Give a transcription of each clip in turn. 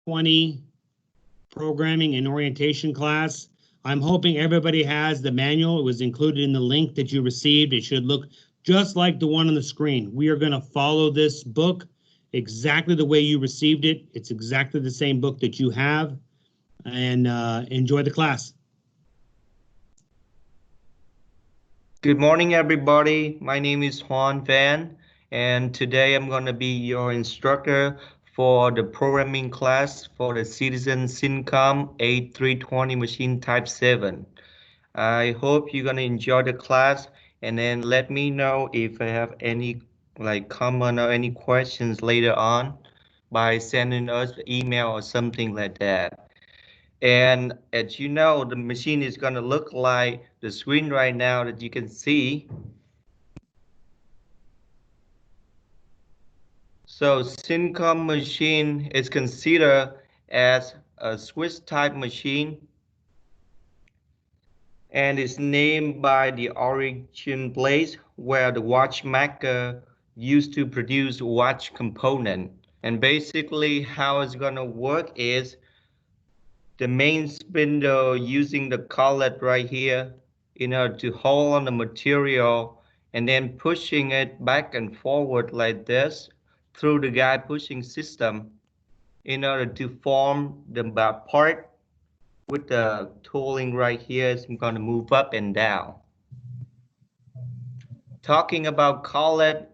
A320 programming and orientation class. I'm hoping everybody has the manual. It was included in the link that you received. It should look just like the one on the screen. We are going to follow this book exactly the way you received it. It's exactly the same book that you have, and enjoy the class. Good morning, everybody. My name is Hoan Phan, and today I'm going to be your instructor for the programming class for the Citizen-Cincom A320 machine type 7. I hope you're going to enjoy the class, and then let me know if I have any comment or any questions later on by sending us an email or something like that. And as you know, the machine is going to look like the screen right now that you can see. So Cincom machine is considered as a Swiss type machine and is named by the origin place where the watchmaker used to produce watch component. And basically how it's going to work is the main spindle using the collet right here in order to hold on the material and then pushing it back and forward like this through the guide pushing system in order to form the part with the tooling right here. So I'm going to move up and down. Talking about collet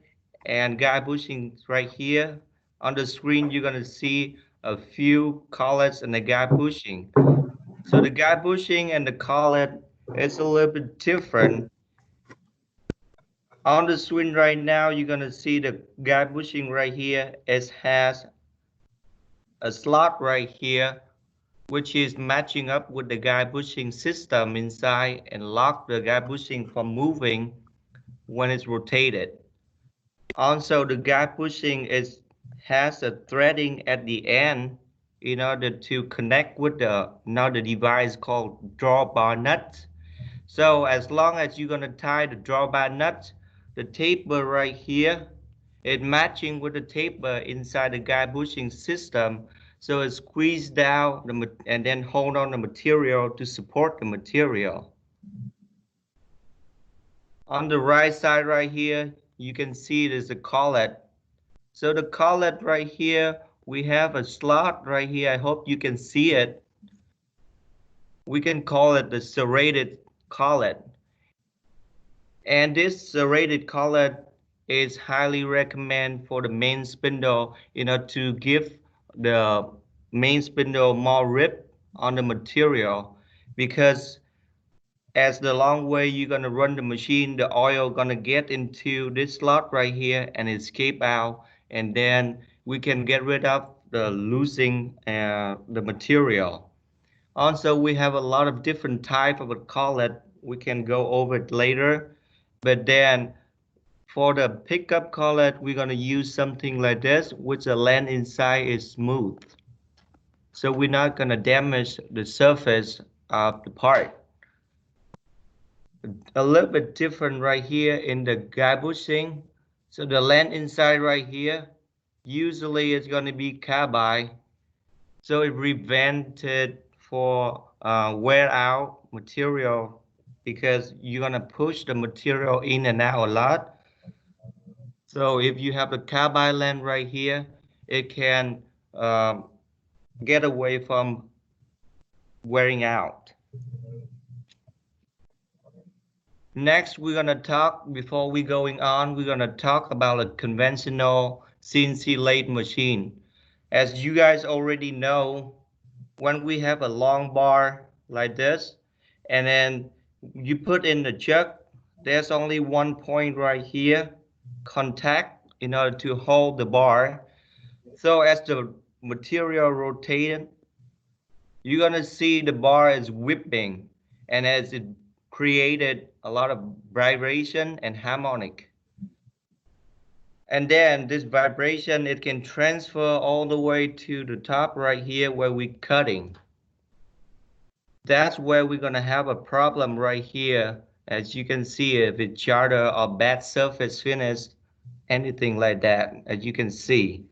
and guide bushing right here on the screen, you're going to see a few collets and the guide bushing. So the guide bushing and the collet is a little bit different. On the screen right now, you're going to see the guide bushing right here. It has a slot right here, which is matching up with the guide bushing system inside and lock the guide bushing from moving when it's rotated. Also, the guide bushing has a threading at the end in order to connect with the device called drawbar nut. So as long as you're gonna tie the drawbar nut, the taper right here, it matching with the taper inside the guide bushing system. So it squeeze down and then hold on the material to support the material. On the right side right here, you can see there's a collet. So the collet right here, we have a slot right here. I hope you can see it. We can call it the serrated collet. And this serrated collet is highly recommended for the main spindle, to give the main spindle more grip on the material, because as the long way you're gonna run the machine, the oil gonna get into this slot right here and escape out, and then we can get rid of the losing the material. Also, we have a lot of different type of a collet. We can go over it later, but then for the pickup collet, we're gonna use something like this, which the lens inside is smooth, so we're not gonna damage the surface of the part. A little bit different right here in the guide bushing. So the lens inside right here, usually it's going to be carbide. So it prevented for wear out material, because you're going to push the material in and out a lot. So if you have the carbide lens right here, it can get away from wearing out. Next, we're going to talk, before we going on, we're going to talk about a conventional CNC lathe machine. As you guys already know, when we have a long bar like this, and then you put in the chuck, there's only one point right here, contact, in order to hold the bar. So as the material rotates, you're going to see the bar is whipping, and as it created a lot of vibration and harmonic. And then this vibration, it can transfer all the way to the top right here where we're cutting. That's where we're gonna have a problem right here. As you can see, if it's charter or bad surface finish, anything like that, as you can see.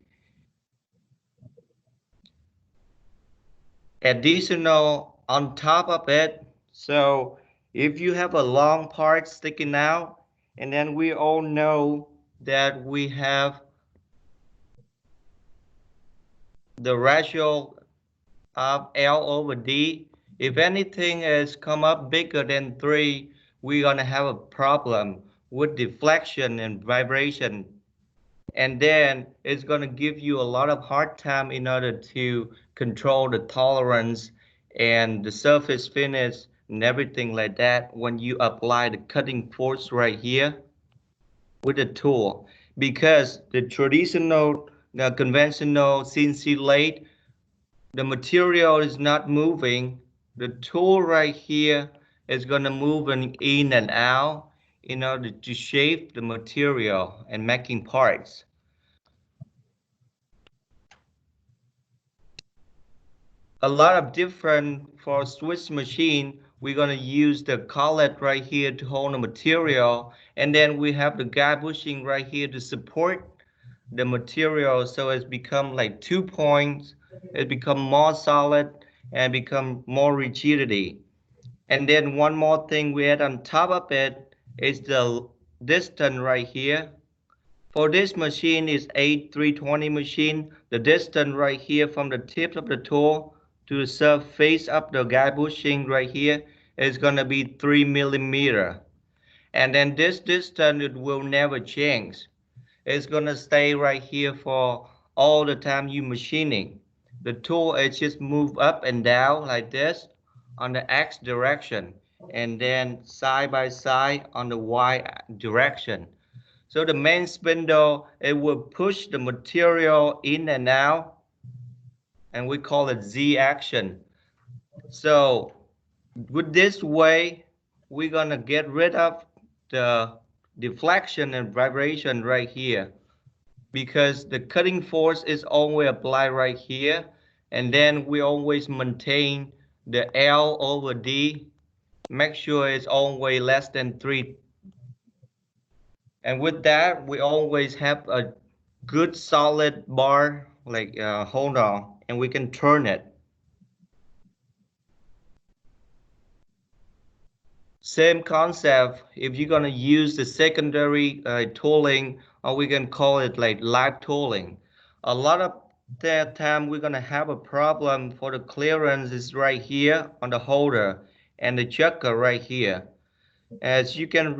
additional on top of it. So if you have a long part sticking out, and then we all know that we have the ratio of L over D. If anything has come up bigger than 3, we're going to have a problem with deflection and vibration. And then it's going to give you a lot of hard time in order to control the tolerance and the surface finish and everything like that when you apply the cutting force right here with the tool. Because the traditional, the conventional CNC lathe, the material is not moving. The tool right here is going to move in and out in order to shape the material and making parts. A lot of different for Swiss machine. We're going to use the collet right here to hold the material, and then we have the guide bushing right here to support the material, so it's become like 2 points. It become more solid and become more rigidity. And then one more thing we add on top of it is the distance right here. For this machine is A320 machine. The distance right here from the tip of the tool to the surface of the guide bushing right here is going to be 3 millimeter. And then this distance, it will never change. It's going to stay right here for all the time you machining. The tool is just move up and down like this on the X direction, and then side by side on the Y direction. So the main spindle, it will push the material in and out, and we call it Z action. So with this way, we're gonna get rid of the deflection and vibration right here, because the cutting force is always applied right here, and then we always maintain the L over D. Make sure it's always less than 3. And with that, we always have a good solid bar, like hold on, and we can turn it. Same concept. If you're gonna use the secondary tooling, or we can call it like live tooling, a lot of that time we're gonna have a problem for the clearance is right here on the holder and the chucker right here. As you can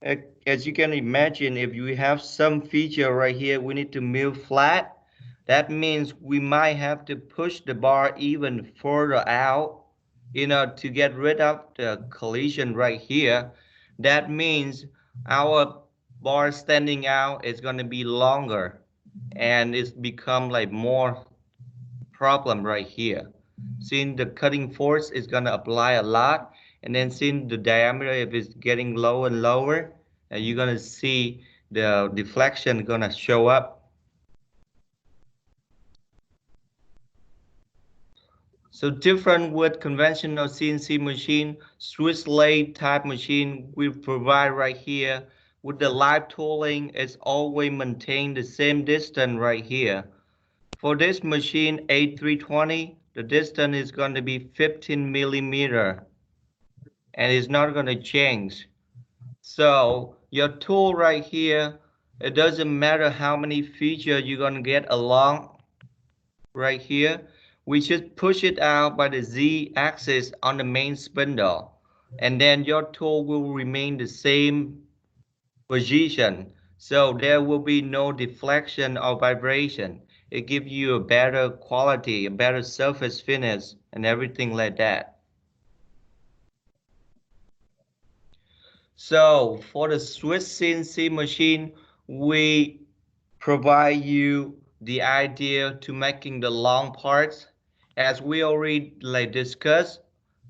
imagine, if you have some feature right here, we need to mill flat. That means we might have to push the bar even further out, to get rid of the collision right here. That means our bar standing out is going to be longer, and it's become like more problem right here. Since the cutting force is going to apply a lot, and then since the diameter, if it's getting lower and lower, you're going to see the deflection going to show up. So different with conventional CNC machine, Swiss lathe type machine we provide right here. With the live tooling, it's always maintain the same distance right here. For this machine A320, the distance is going to be 15 millimeter, and it's not going to change. So your tool right here, it doesn't matter how many features you're going to get along right here. We just push it out by the Z axis on the main spindle, and then your tool will remain the same position. So there will be no deflection or vibration. It gives you a better quality, a better surface finish, and everything like that. So for the Swiss CNC machine, we provide you the idea to making the long parts. As we already discussed,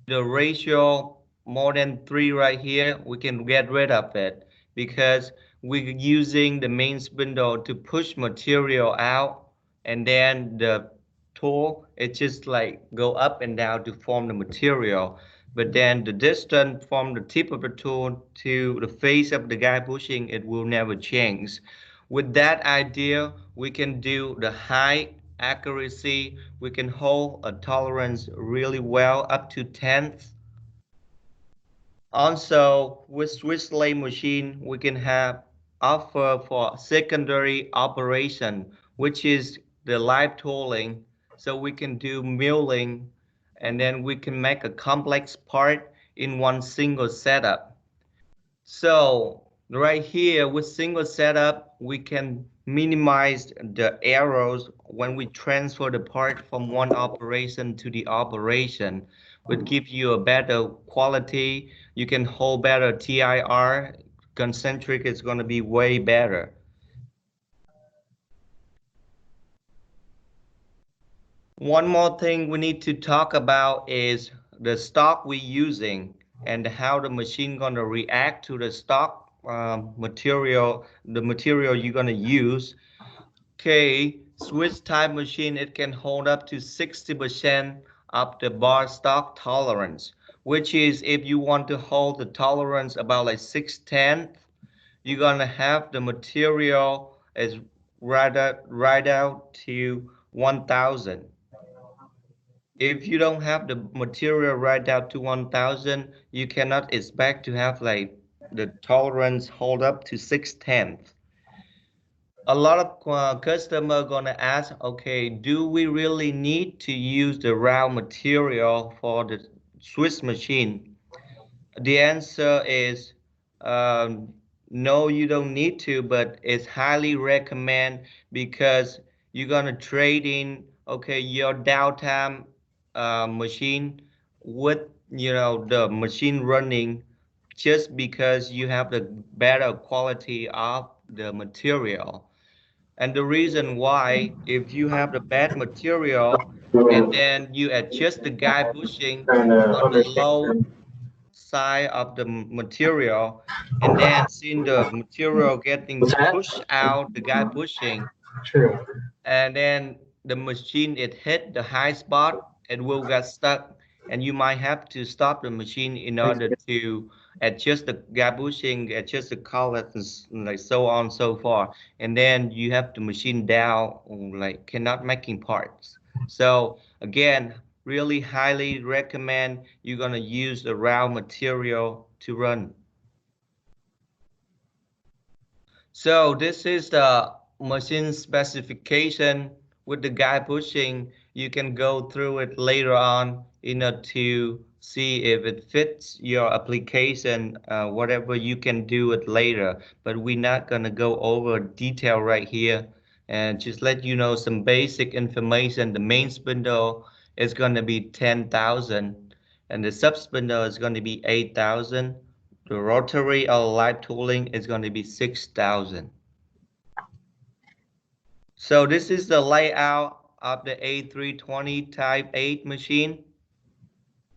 the ratio more than 3 right here, we can get rid of it, because we're using the main spindle to push material out, and then the tool, it just like go up and down to form the material. But then the distance from the tip of the tool to the face of the guide bushing, it will never change. With that idea, we can do the height accuracy. We can hold a tolerance really well up to 10th. Also, with Swiss lathe machine, we can have offer for secondary operation, which is the live tooling. So we can do milling, and then we can make a complex part in one single setup. So right here with single setup, we can minimize the errors when we transfer the part from one operation to the operation, would give you a better quality. You can hold better TIR. Concentric is going to be way better. One more thing we need to talk about is the stock we're using and how the machine going to react to the stock material, the material you're going to use. Okay, Swiss type machine, it can hold up to 60% of the bar stock tolerance, which is if you want to hold the tolerance about like 6/10, you're going to have the material is right out to 1000. If you don't have the material right out to 1000, you cannot expect to have like the tolerance hold up to 6/10. A lot of customer gonna ask, okay, do we really need to use the raw material for the Swiss machine? The answer is um, no, you don't need to, but it's highly recommend because you're gonna trade in, okay, your downtime machine with the machine running just because you have the better quality of the material. And the reason why, if you have the bad material and then you adjust the guide bushing on the low side of the material, and then seeing the material getting pushed out, the guide bushing, and then the machine it hit the high spot, it will get stuck, and you might have to stop the machine in order to adjust the gap bushing, adjust the collet, and like so on and so forth. And then you have the machine down, like cannot making parts. So again, really highly recommend you're gonna use the raw material to run. So this is the machine specification with the guide pushing. You can go through it later on in order to see if it fits your application, whatever you can do it later. But we're not gonna go over detail right here, and just let you know some basic information. The main spindle is gonna be 10,000 and the sub spindle is gonna be 8,000. The rotary or live tooling is going to be 6,000. So this is the layout of the A320 Type 8 machine.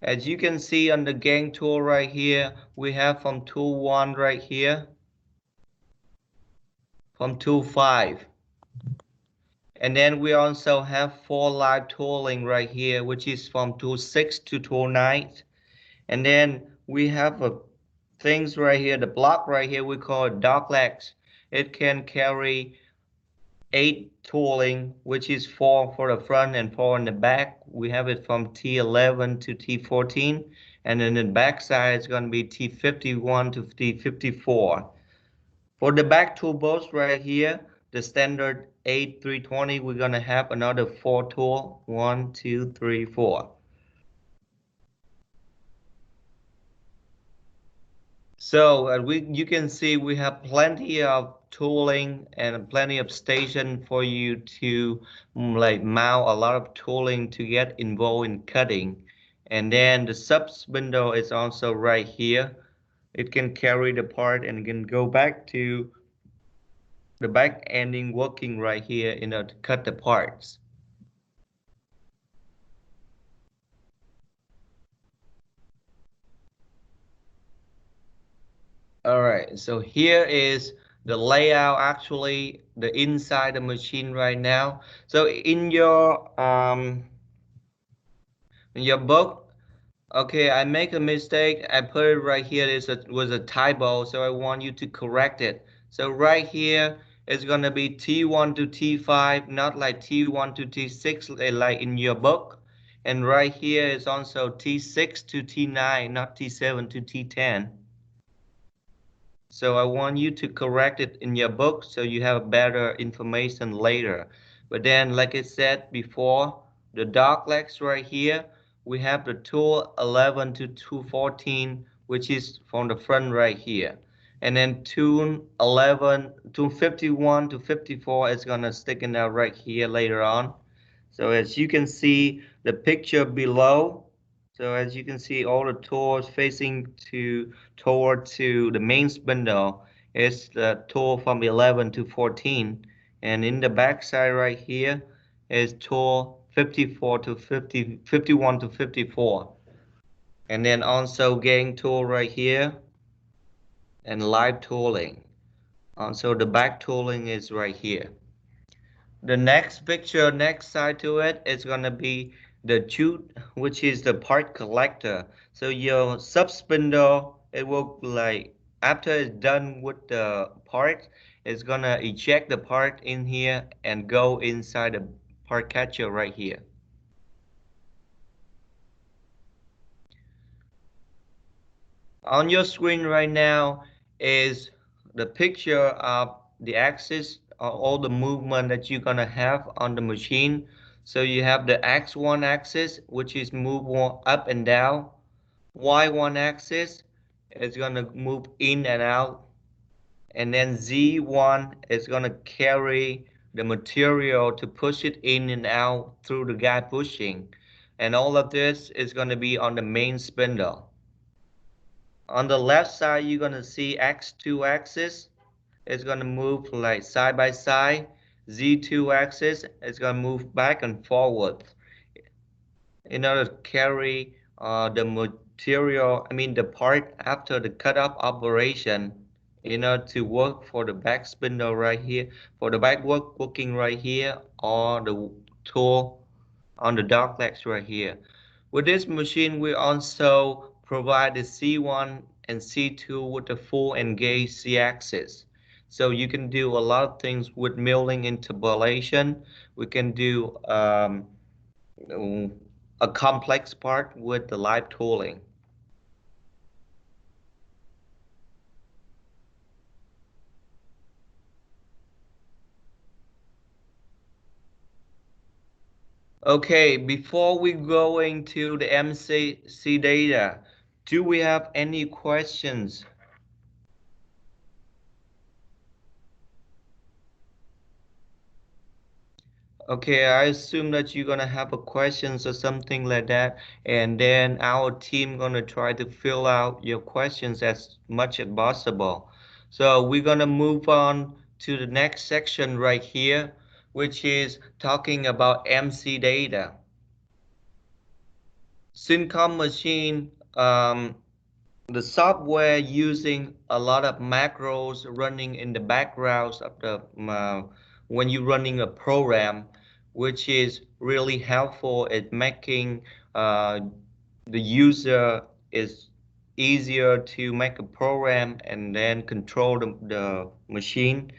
As you can see on the gang tool right here, we have from tool 1 right here, from tool 5. And then we also have 4 live tooling right here, which is from tool 6 to tool 9. And then we have things right here, the block right here, we call it dog legs. It can carry 8 tooling, which is 4 for the front and 4 in the back. We have it from T11 to T14, and then the back side is going to be T51 to T54. For the back tool bolts right here, the standard A320, we're going to have another 4 tool, 1, 2, 3, 4. So you can see we have plenty of tooling and plenty of station for you to like mount a lot of tooling to get involved in cutting. And then the sub spindle is also right here. It can carry the part and can go back to the back ending working right here in order to cut the parts. All right, so here is the layout, actually the inside the machine right now. So in your book, okay, I make a mistake. I put it right here. Was a typo, so I want you to correct it. So right here, It's gonna be T1 to T5, not like T1 to T6 like in your book. And right here is also T6 to T9, not T7 to T10. So I want you to correct it in your book so you have better information later. But then, like I said before, the dog legs right here, we have the tool 11 to 214, which is from the front right here. And then tune 11 to 51 to 54 is gonna stick in out right here later on. So as you can see the picture below, so as you can see all the tools facing toward to the main spindle is the tool from 11 to 14, and in the back side right here is tool 54 to 50, 51 to 54, and then also gang tool right here and live tooling. Also the back tooling is right here. The next picture next side to it is gonna be the chute, which is the part collector. So your sub spindle, it will like after it's done with the part, it's gonna eject the part in here and go inside the part catcher right here. On your screen right now is the picture of the axis, all the movement that you're gonna have on the machine. So you have the X1 axis, which is move up and down. Y1 axis is gonna move in and out. And then Z1 is gonna carry the material to push it in and out through the guy pushing. And all of this is gonna be on the main spindle. On the left side, you're gonna see X2 axis. It's gonna move like side by side. Z2 axis is gonna move back and forward in order to carry the material, I mean the part after the cut-off operation in order to work for the back spindle right here, for the back working right here, or the tool on the dog legs right here. With this machine, we also provide the C1 and C2 with the full engaged Z-axis. So you can do a lot of things with milling interpolation. We can do a complex part with the live tooling. Okay, before we go into the MCC data, do we have any questions? Okay, I assume that you're gonna have a questions or something like that, and then our team gonna try to fill out your questions as much as possible. So we're gonna move on to the next section right here, which is talking about MC data. Cincom machine, the software using a lot of macros running in the backgrounds of the when you're running a program, which is really helpful at making the user is easier to make a program and then control the machine.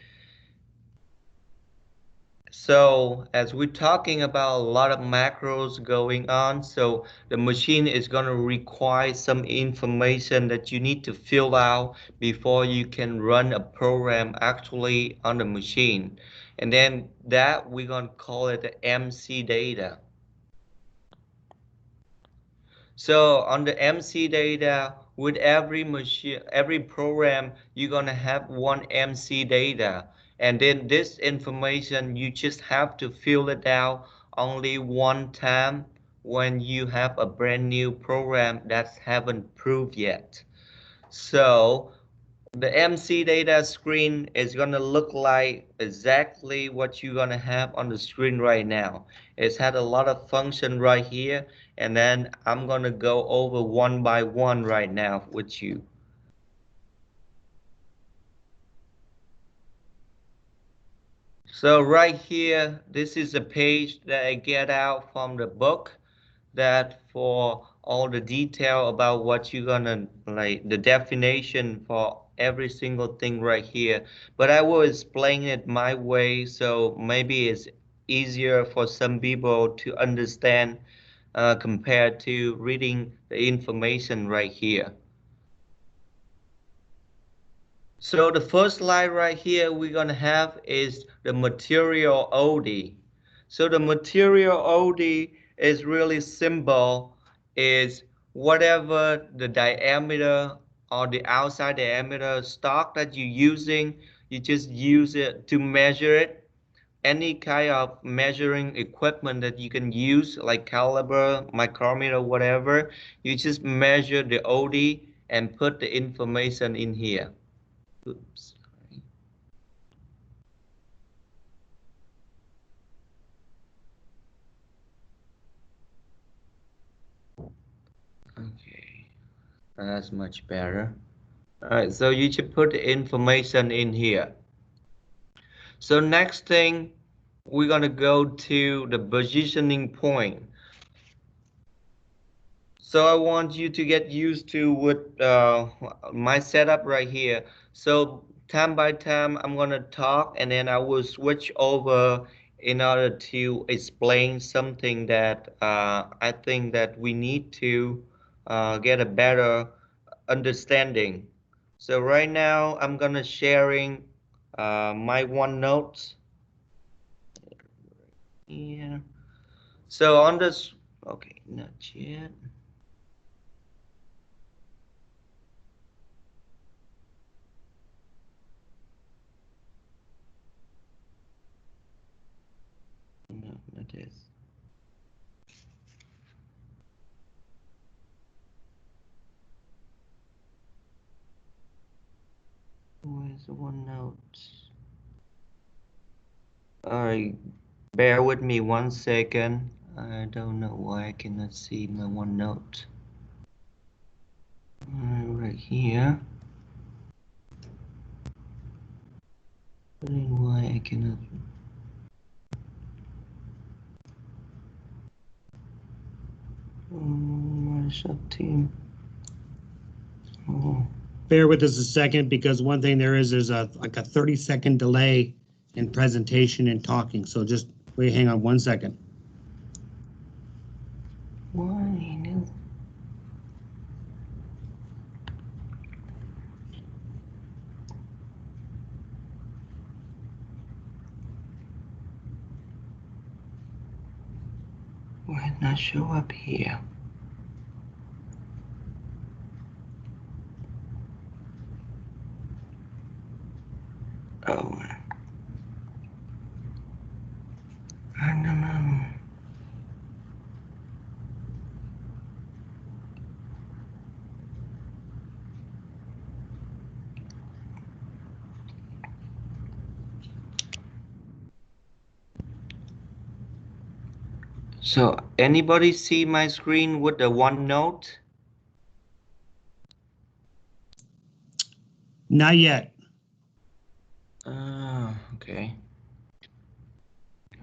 So as we're talking about a lot of macros going on, so the machine is going to require some information that you need to fill out before you can run a program actually on the machine. And then that we're going to call it the MC data. So on the MC data, with every machine, every program, you're gonna have one MC data. And then this information, you just have to fill it out only one time when you have a brand new program that haven't proved yet. So the MC data screen is going to look like exactly what you're going to have on the screen right now. It's had a lot of function right here, and then I'm going to go over one by one right now with you. So right here, this is a page that I get out from the book that for all the detail about what you're gonna like the definition for every single thing right here, but I will explain it my way, so maybe it's easier for some people to understand compared to reading the information right here. So the first slide right here we're going to have is the material OD. So the material OD is really simple, is whatever the diameter or the outside diameter stock that you're using, you just use it to measure it. Any kind of measuring equipment that you can use, like caliber, micrometer, whatever, you just measure the OD and put the information in here. Oops. Okay, that's much better. All right, so you should put the information in here. So next thing, we're gonna go to the positioning point. So I want you to get used to what my setup right here. So time by time, I'm gonna talk and then I will switch over in order to explain something that I think that we need to get a better understanding. So right now, I'm gonna sharing my OneNote. Yeah. So on this, okay, not yet. No, not this. Where's the OneNote? Alright, bear with me 1 second. I don't know why I cannot see my OneNote. Right here. Why I cannot. My sub team. Oh. Bear with us a second, because one thing there is a like a 30-second delay in presentation and talking. So just wait, hang on 1 second. Why? No. Why not show up here? Oh, I don't know. So anybody see my screen with the OneNote? Not yet. Okay.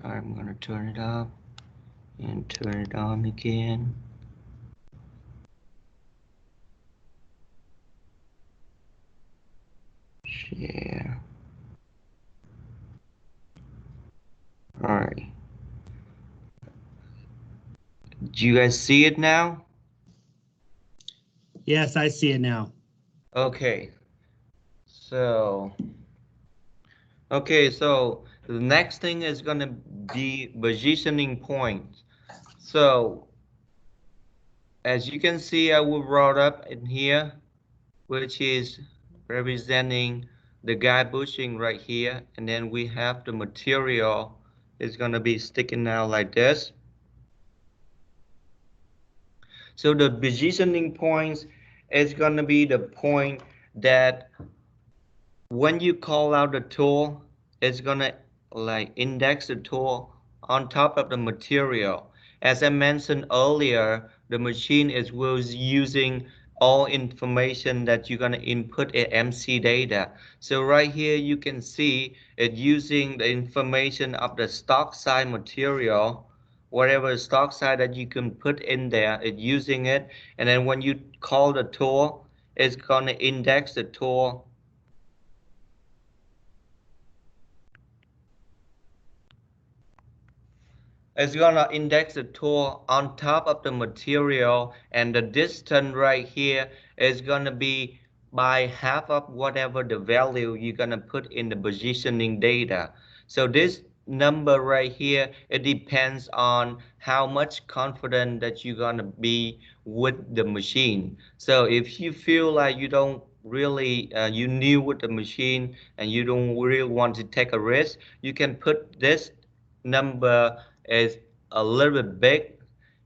I'm gonna turn it up and turn it on again. Share. All right. Do you guys see it now? Yes, I see it now. Okay. So the next thing is gonna be positioning points. So as you can see, I will write up in here, which is representing the guide bushing right here, and then we have the material is gonna be sticking out like this. So the positioning points is gonna be the point that when you call out the tool, it's gonna like index the tool on top of the material. As I mentioned earlier, the machine was using all information that you're gonna input in MC data. So right here you can see it using the information of the stock side material, whatever stock side that you can put in there, it's using it. And then when you call the tool, it's gonna index the tool It's gonna index the tool on top of the material, and the distance right here is gonna be by half of whatever the value you're gonna put in the positioning data. So this number right here, it depends on how much confident that you're gonna be with the machine. So if you feel like you don't really you new with the machine and you don't really want to take a risk, you can put this number is a little bit big,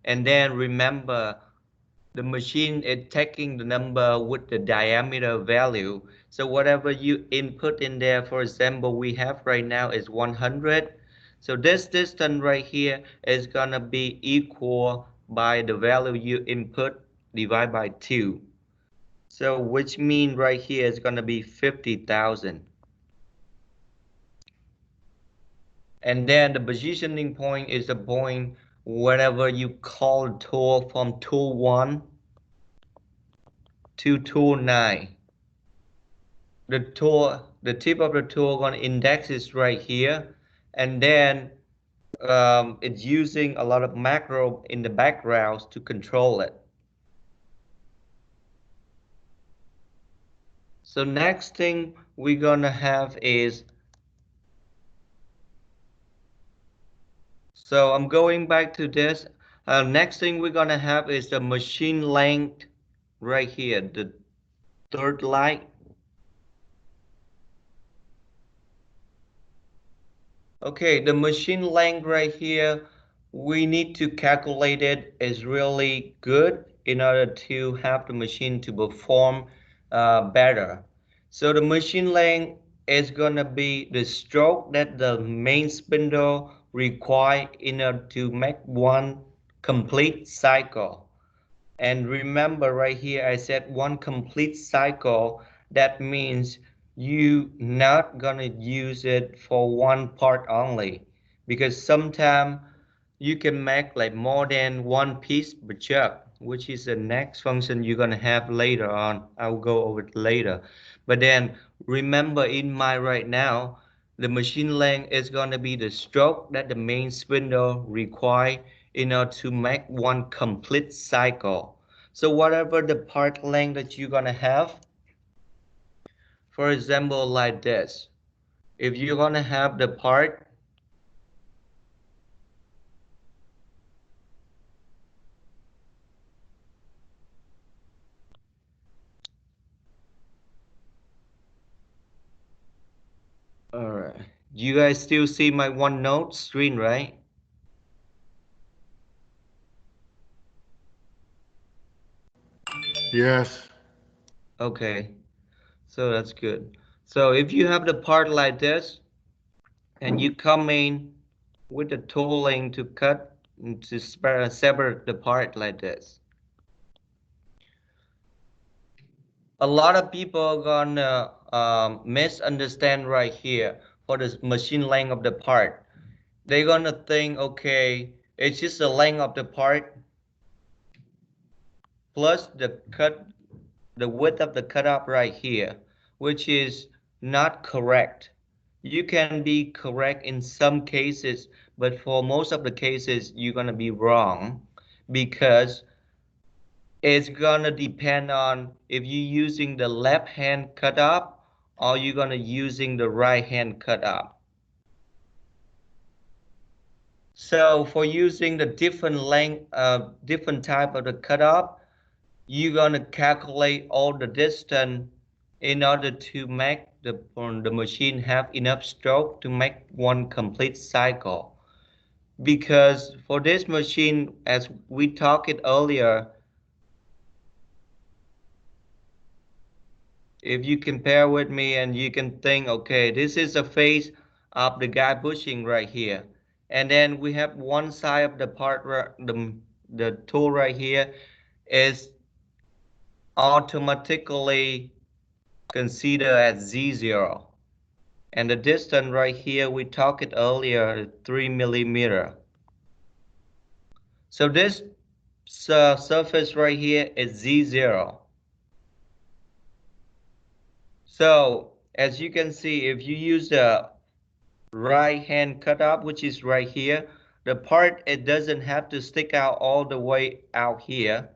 and then remember the machine is taking the number with the diameter value. So whatever you input in there, for example, we have right now is 100. So this distance right here is gonna be equal by the value you input divided by 2. So which mean right here is gonna be 50,000. And then the positioning point is the point whenever you call tool from tool 1 to tool 9. The tip of the tool gonna index is right here, and then it's using a lot of macro in the background to control it. So next thing we're gonna have is, so I'm going back to this. Next thing we're gonna have is the machine length right here, the third line. Okay, the machine length right here, we need to calculate it is really good in order to have the machine to perform better. So the machine length is gonna be the stroke that the main spindle require in order to make one complete cycle. And remember right here, I said one complete cycle. That means you not gonna use it for one part only, because sometimes you can make like more than one piece per job, which is the next function you're gonna have later on. I'll go over it later. But then remember in mind right now, the machine length is gonna be the stroke that the main spindle require in order to make one complete cycle. So whatever the part length that you're gonna have, for example, like this, if you're gonna have the part, all right, you guys still see my OneNote screen, right? Yes. Okay, so that's good. So if you have the part like this, and you come in with the tooling to cut to separate the part like this. A lot of people are gonna misunderstand right here for the machine length of the part. They're gonna think, okay, it's just the length of the part plus the width of the cutoff right here, which is not correct. You can be correct in some cases, but for most of the cases, you're gonna be wrong, because it's gonna depend on if you're using the left hand cutoff or you're gonna using the right hand cutoff. So for using the different length, different type of the cutoff, you're gonna calculate all the distance in order to make the machine have enough stroke to make one complete cycle. Because for this machine, as we talked it earlier, if you compare with me and you can think, okay, this is the face of the guy pushing right here. And then we have one side of the part, the tool right here is automatically considered as Z0. And the distance right here, we talked it earlier, 3 millimeter. So this surface right here is Z0. So as you can see, if you use the right hand cutoff, which is right here, the part, it doesn't have to stick out all the way out here.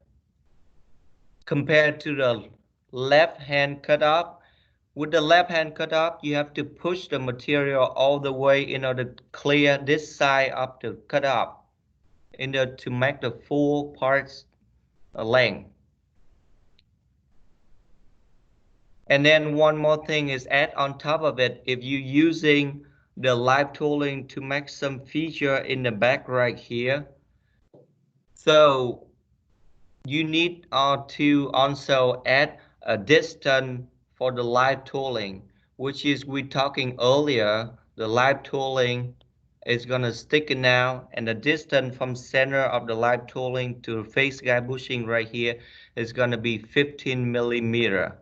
Compared to the left hand cutoff, with the left hand cutoff, you have to push the material all the way in order to clear this side of the cutoff in order to make the full parts length. And then one more thing is add on top of it, if you're using the live tooling to make some feature in the back right here, so you need to also add a distance for the live tooling, which is we talking earlier, the live tooling is gonna stick it now, and the distance from center of the live tooling to face guide bushing right here is gonna be 15 millimeter.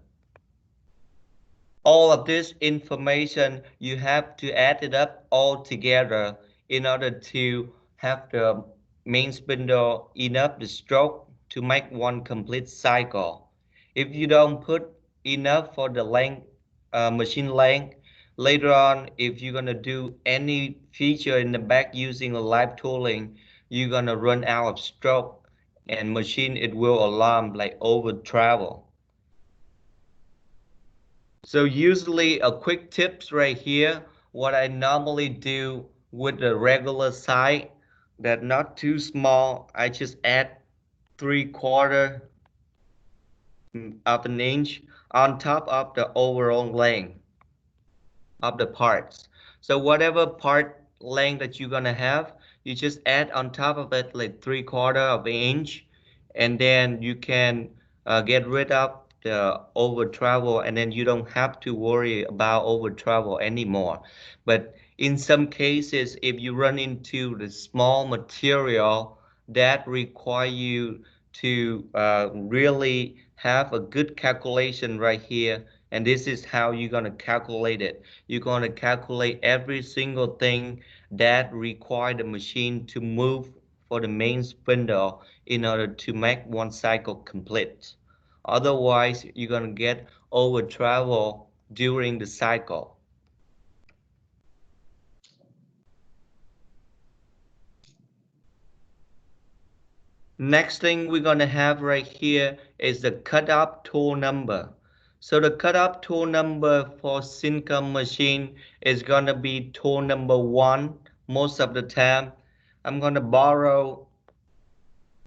All of this information, you have to add it up all together in order to have the main spindle enough the stroke to make one complete cycle. If you don't put enough for the length, machine length, later on, if you're gonna do any feature in the back using a live tooling, you're gonna run out of stroke, and machine it will alarm like over travel. So usually a quick tips right here, what I normally do with the regular side that not too small, I just add 3/4 of an inch on top of the overall length of the parts. So whatever part length that you're gonna have, you just add on top of it like 3/4 of an inch, and then you can get rid of the over travel, and then you don't have to worry about over travel anymore. But in some cases, if you run into the small material that require you to really have a good calculation right here, and this is how you're going to calculate it. You're going to calculate every single thing that require the machine to move for the main spindle in order to make one cycle complete. Otherwise, you're going to get over travel during the cycle. Next thing we're going to have right here is the cutoff tool number. So the cutoff tool number for Cincom machine is going to be tool number 1 most of the time. I'm going to borrow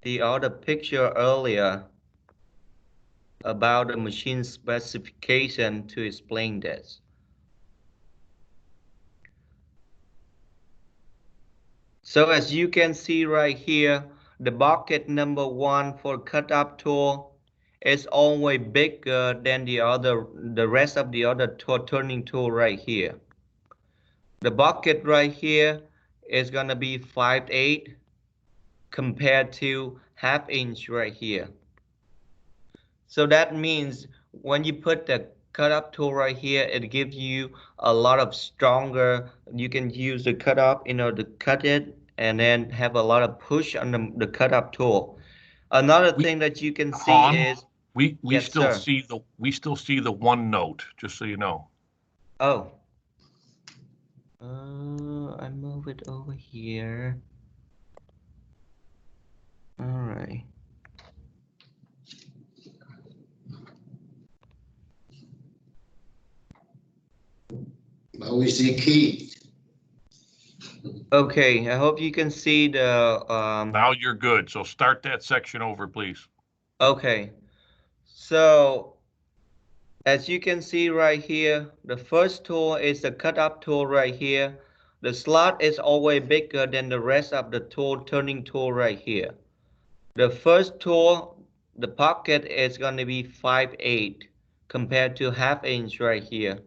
the other picture earlier about the machine specification to explain this. So as you can see right here, the bucket number 1 for cutoff tool is always bigger than the rest of the other turning tool right here. The bucket right here is gonna be 5/8 compared to 1/2 inch right here. So that means when you put the cutoff tool right here, it gives you a lot of stronger. You can use the cutoff in order to cut it and then have a lot of push on the cutoff tool. Another thing that you can see Hoan, is we yes, still sir. see the one note, just so you know. Oh. I move it over here. All right. We see key. Okay, I hope you can see the Now you're good. So start that section over, please. okay. So as you can see right here, the first tool is the cutoff tool right here. The slot is always bigger than the rest of the turning tool right here. The first tool, the pocket is going to be 5/8 compared to 1/2 inch right here.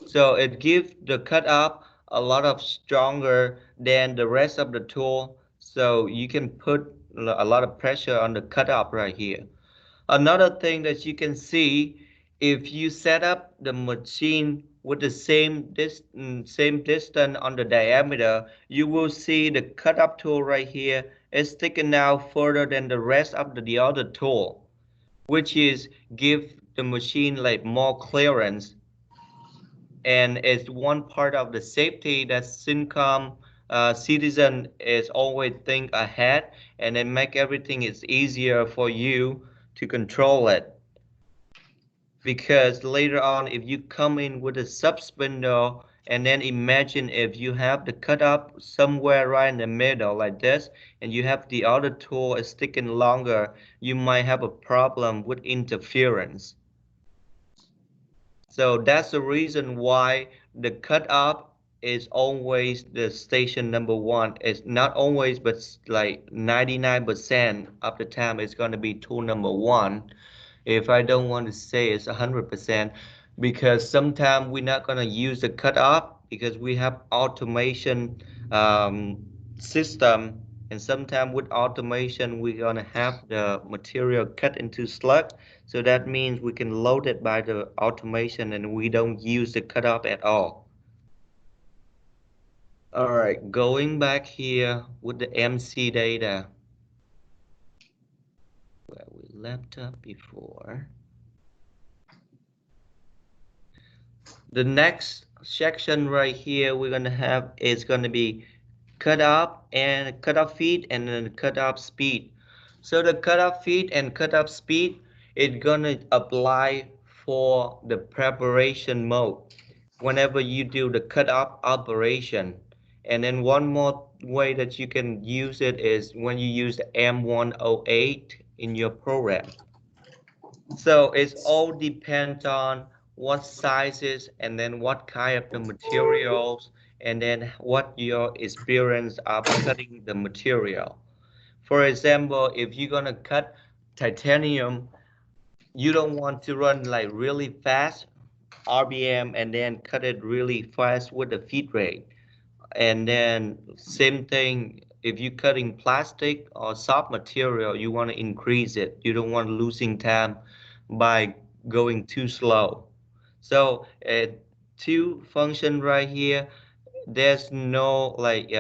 So it gives the cutoff a lot of stronger than the rest of the tool. So you can put a lot of pressure on the cutoff right here. Another thing that you can see, if you set up the machine with the same distance on the diameter, you will see the cutoff tool right here is sticking out further than the rest of the other tool, which is give the machine like more clearance. And it's one part of the safety that Cincom Citizen is always think ahead and then make everything is easier for you to control it. Because later on, if you come in with a sub spindle, and then imagine if you have the cut up somewhere right in the middle like this, and you have the other tool is sticking longer, you might have a problem with interference. So that's the reason why the cut up is always the station number one. It's not always, but like 99% of the time it's going to be tool number one. If I don't want to say it's 100%, because sometimes we're not going to use the cut off because we have automation system, and sometimes with automation we're going to have the material cut into slug, so that means we can load it by the automation and we don't use the cut off at all. All right, going back here with the MC data where we left up before. The next section right here we're gonna have is gonna be cut off and cut off feed and then cut off speed. So the cut off feed and cut off speed is gonna apply for the preparation mode whenever you do the cut off operation. And then one more way that you can use it is when you use the M108 in your program. So it's all depends on what sizes and then what kind of the materials and then what your experience of cutting the material. For example, if you're gonna cut titanium, you don't want to run like really fast RPM and then cut it really fast with the feed rate. And then same thing, if you're cutting plastic or soft material, you want to increase it. You don't want losing time by going too slow. So two function right here, there's no like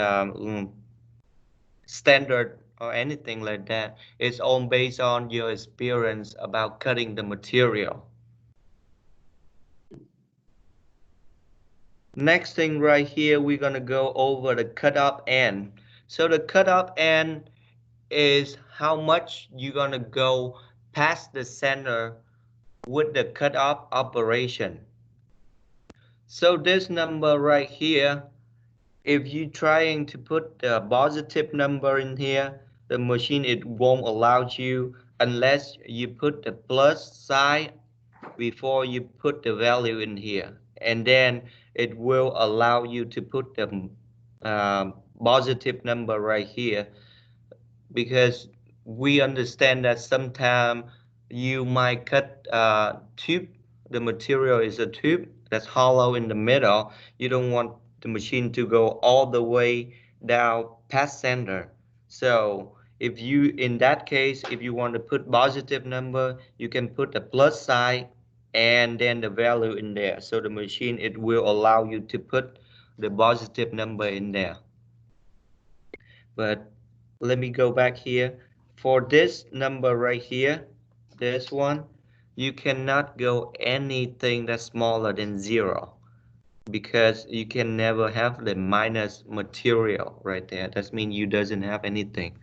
standard or anything like that. It's all based on your experience about cutting the material. Next thing right here, we're gonna go over the cutoff end. So the cutoff end is how much you're gonna go past the center with the cutoff operation. So this number right here, if you're trying to put the positive number in here, the machine it won't allow you unless you put the plus sign before you put the value in here, and then it will allow you to put the positive number right here, because we understand that sometimes you might cut tube, the material is a tube that's hollow in the middle. You don't want the machine to go all the way down past center. So if you, in that case, if you want to put positive number, you can put a plus sign and then the value in there. So the machine, it will allow you to put the positive number in there. But let me go back here. For this number right here, this one, you cannot go anything that's smaller than 0, because you can never have the minus material right there. That means you doesn't have anything.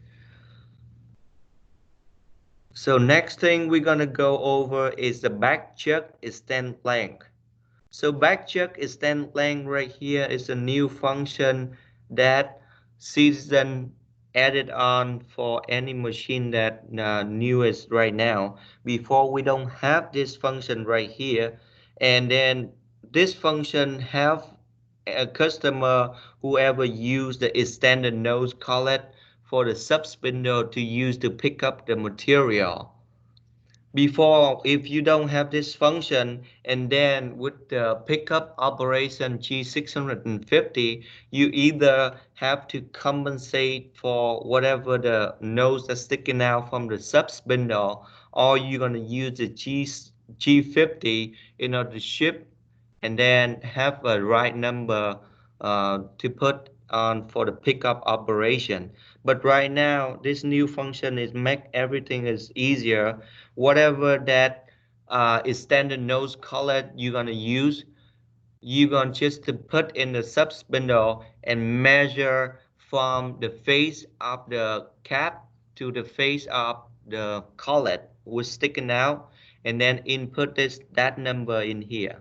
So next thing we're gonna go over is the back chuck extend length. So back chuck extend length right here is a new function that Citizen added on for any machine that newest right now. Before we don't have this function right here, and then this function have a customer whoever use the extended nose collet for the sub spindle to use to pick up the material. Before, if you don't have this function, and then with the pickup operation G650, you either have to compensate for whatever the nose that's sticking out from the sub spindle, or you're going to use the G50 in order to ship and then have a right number to put on for the pickup operation. But right now, this new function is make everything is easier. Whatever that is standard nose collet you're gonna use, you're going just to put in the sub spindle and measure from the face of the cap to the face of the collet was sticking out, and then input that number in here.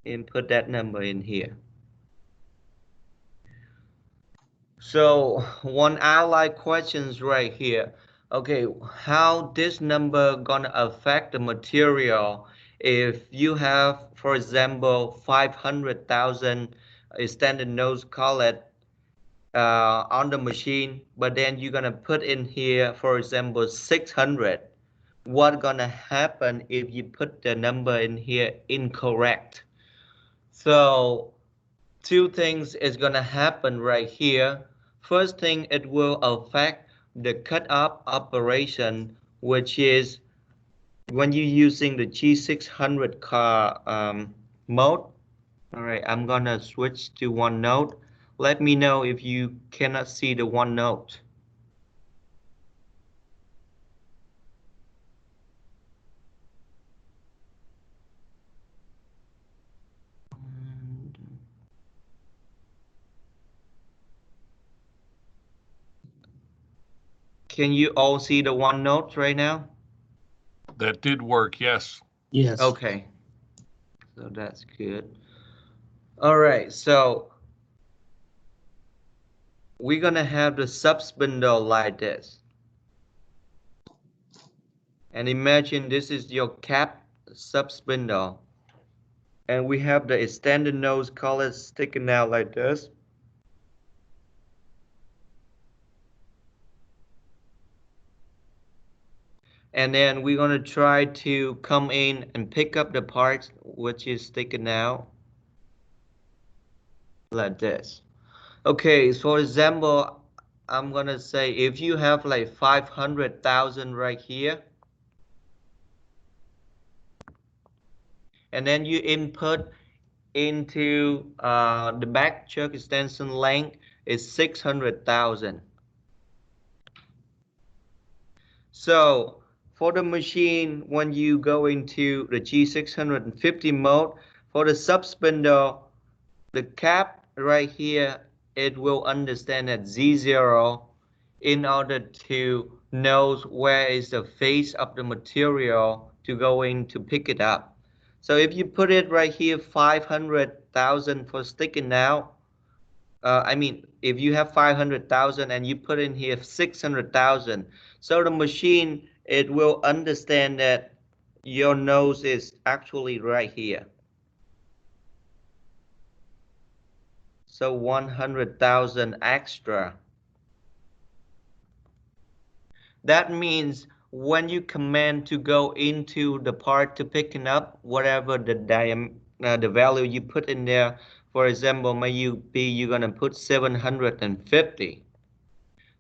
Input that number in here. So one outline questions right here. Okay, how this number gonna affect the material if you have, for example, 500,000 standard nose collet on the machine, but then you're gonna put in here, for example, 600. What gonna happen if you put the number in here incorrect? So two things is gonna happen right here. First thing, it will affect the cut-off operation, which is when you're using the G600 mode. All right, I'm gonna switch to OneNote. Let me know if you cannot see the OneNote. Can you all see the OneNote right now? That did work, yes. Yes. Okay, so that's good. All right, so we're gonna have the sub spindle like this. And imagine this is your cap sub spindle. And we have the extended nose collet sticking out like this. And then we're gonna try to come in and pick up the parts which is sticking out like this. Okay, so for example, I'm gonna say if you have like 500,000 right here, and then you input into the back chuck extension length is 600,000. So for the machine, when you go into the G650 mode, for the sub spindle, the cap right here, it will understand that Z0 in order to know where is the face of the material to go in to pick it up. So if you put it right here, 500,000 for sticking out, if you have 500,000 and you put in here 600,000, so the machine, it will understand that your nose is actually right here. So 100,000 extra. That means when you command to go into the part to picking up whatever the value you put in there, for example, you're gonna put 750.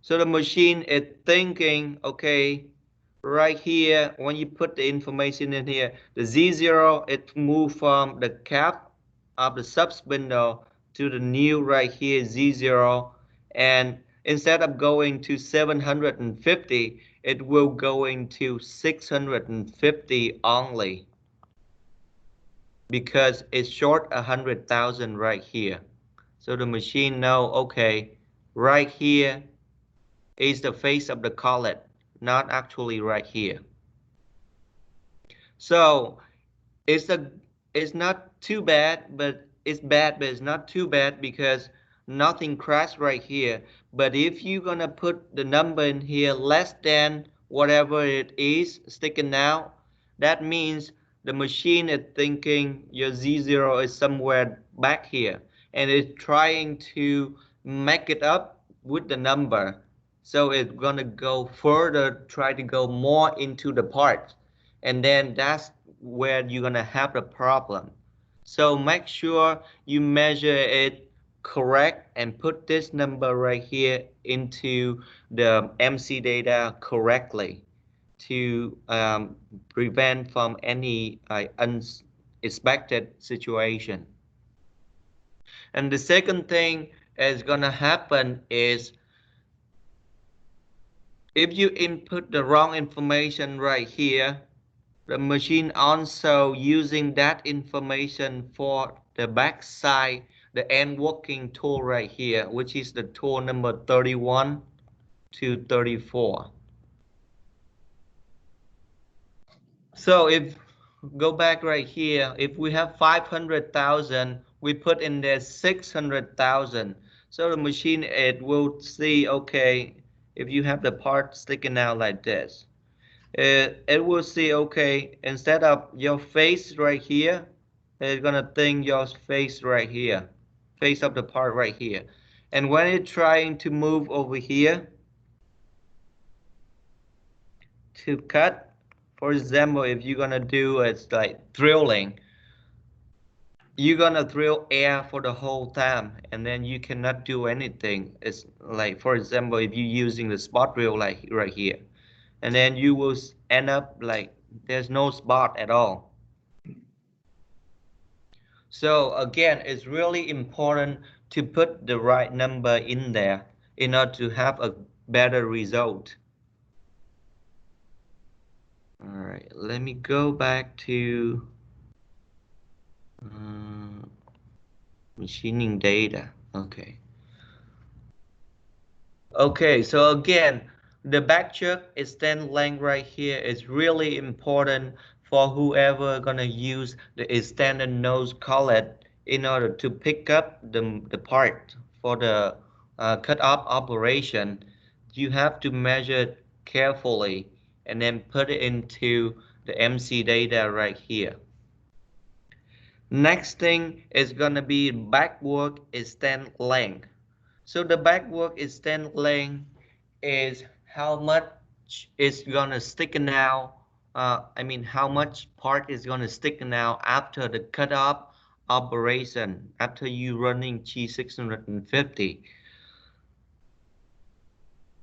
So the machine is thinking, okay, right here, when you put the information in here, the Z0, it moved from the cap of the sub spindle to the new right here, Z0. And instead of going to 750, it will go into 650 only, because it's short 100,000 right here. So the machine know, okay, right here is the face of the collet, not actually right here. So it's not too bad, but it's bad, but it's not too bad because nothing crashed right here. But if you're gonna put the number in here less than whatever it is sticking out, that means the machine is thinking your Z0 is somewhere back here, and it's trying to make it up with the number. So it's gonna go further, try to go more into the part, and then that's where you're gonna have the problem. So make sure you measure it correct and put this number right here into the MC data correctly to prevent from any unexpected situation. And the second thing is gonna happen is if you input the wrong information right here, the machine also using that information for the backside, the end working tool right here, which is the tool number 31 to 34. So if go back right here, if we have 500,000, we put in there 600,000. So the machine, it will see, okay, if you have the part sticking out like this, it will see, okay, instead of your face right here, it's gonna think your face right here, face of the part right here. And when it's trying to move over here to cut, for example, if you're gonna do it's like drilling, you're gonna drill air for the whole time, and then you cannot do anything. It's like, for example, if you're using the spot drill like right here, and then you will end up like there's no spot at all. So again, it's really important to put the right number in there in order to have a better result. All right, let me go back to machining data. Okay. Okay, so again, the back chuck extend length right here is really important for whoever gonna use the extended nose collet in order to pick up the part for the cut off operation. You have to measure it carefully and then put it into the MC data right here. Next thing is gonna be backwork extend length. So the backwork extend length is how much is gonna stick now. How much part is gonna stick now after the cutoff operation, after you running G650.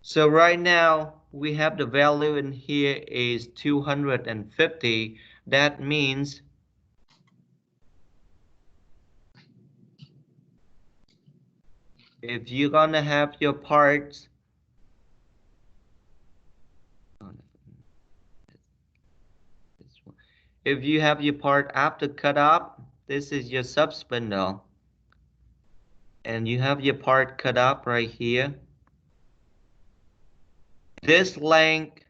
So right now we have the value in here is 250. That means if you're gonna have your parts, if you have your part after cut up, this is your sub spindle, and you have your part cut up right here. This length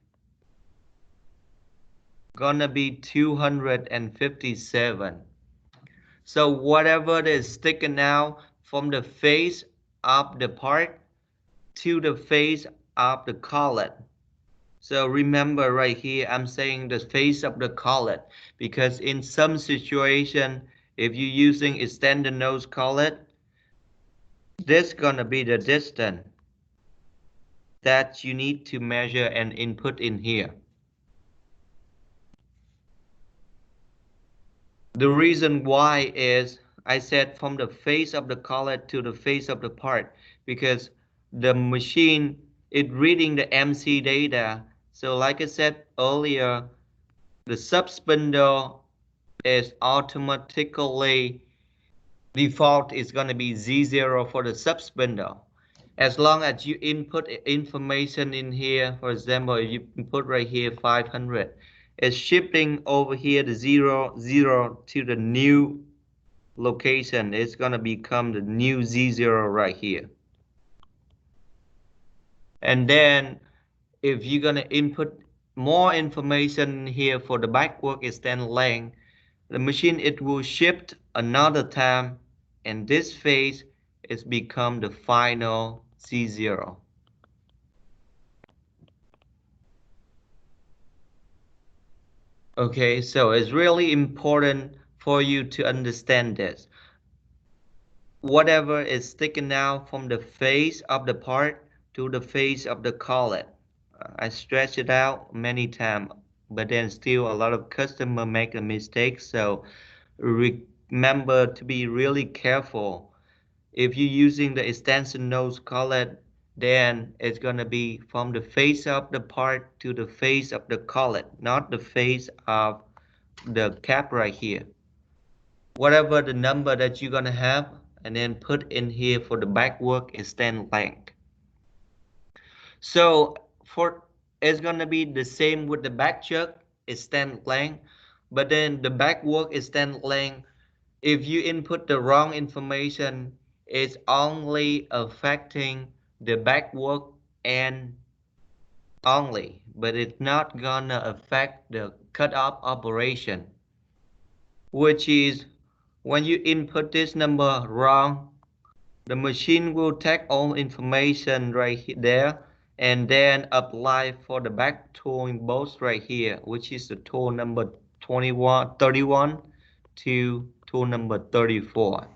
gonna be 257. So whatever is sticking out from the face of the part to the face of the collet. So remember right here, I'm saying the face of the collet, because in some situation, if you're using extended nose collet, this gonna be the distance that you need to measure and input in here. The reason why is I said from the face of the collet to the face of the part, because the machine is reading the MC data. So like I said earlier, the sub spindle is automatically default is going to be Z0 for the sub spindle. As long as you input information in here, for example, if you input right here 500, it's shifting over here the 0, 0 to the new location. It's going to become the new Z0 right here. And then if you're going to input more information here for the backwork extend length, the machine, it will shift another time, and this phase is become the final Z0. Okay, so it's really important for you to understand this. Whatever is sticking out from the face of the part to the face of the collet. I stretch it out many times, but then still a lot of customers make a mistake. So remember to be really careful. If you're using the extension nose collet, then it's gonna be from the face of the part to the face of the collet, not the face of the cap right here. Whatever the number that you're gonna have, and then put in here for the backwork extend length. So for it's gonna be the same with the back chuck extend length, but then the backwork extend length, if you input the wrong information, it's only affecting the backwork and only, but it's not gonna affect the cutoff operation, which is when you input this number wrong, the machine will take all information right there and then apply for the back tooling both right here, which is the tool number 31 to tool number 34.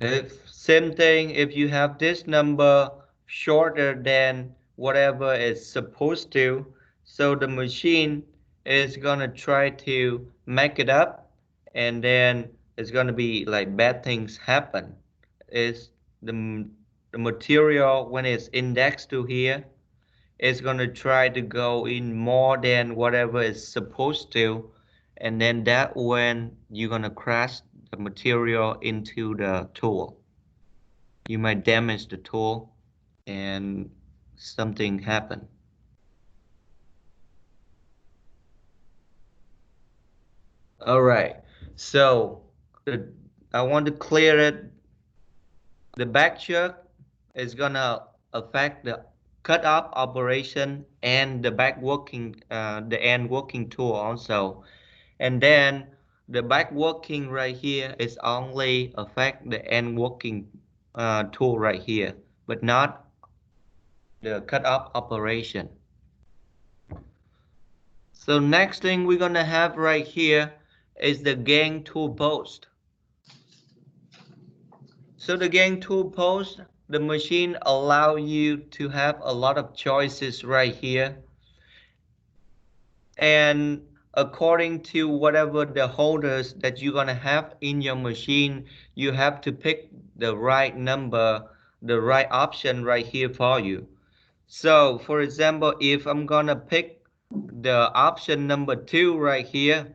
If same thing, if you have this number shorter than whatever it's supposed to, so the machine is gonna try to make it up, and then it's gonna be like bad things happen. Is the material when it's indexed to here, it's gonna try to go in more than whatever it's supposed to, and then that when you're gonna crash the material into the tool. You might damage the tool and something happen. All right, so I want to clear it. The back chuck is gonna affect the cutoff operation and the back working, the end working tool also. And then the back working right here is only affect the end working tool right here, but not the cutoff operation. So next thing we're gonna have right here is the gang tool post. So the gang tool post, the machine allow you to have a lot of choices right here. And according to whatever the holders that you're gonna have in your machine, you have to pick the right number, the right option right here for you. So for example, if I'm gonna pick the option number 2 right here,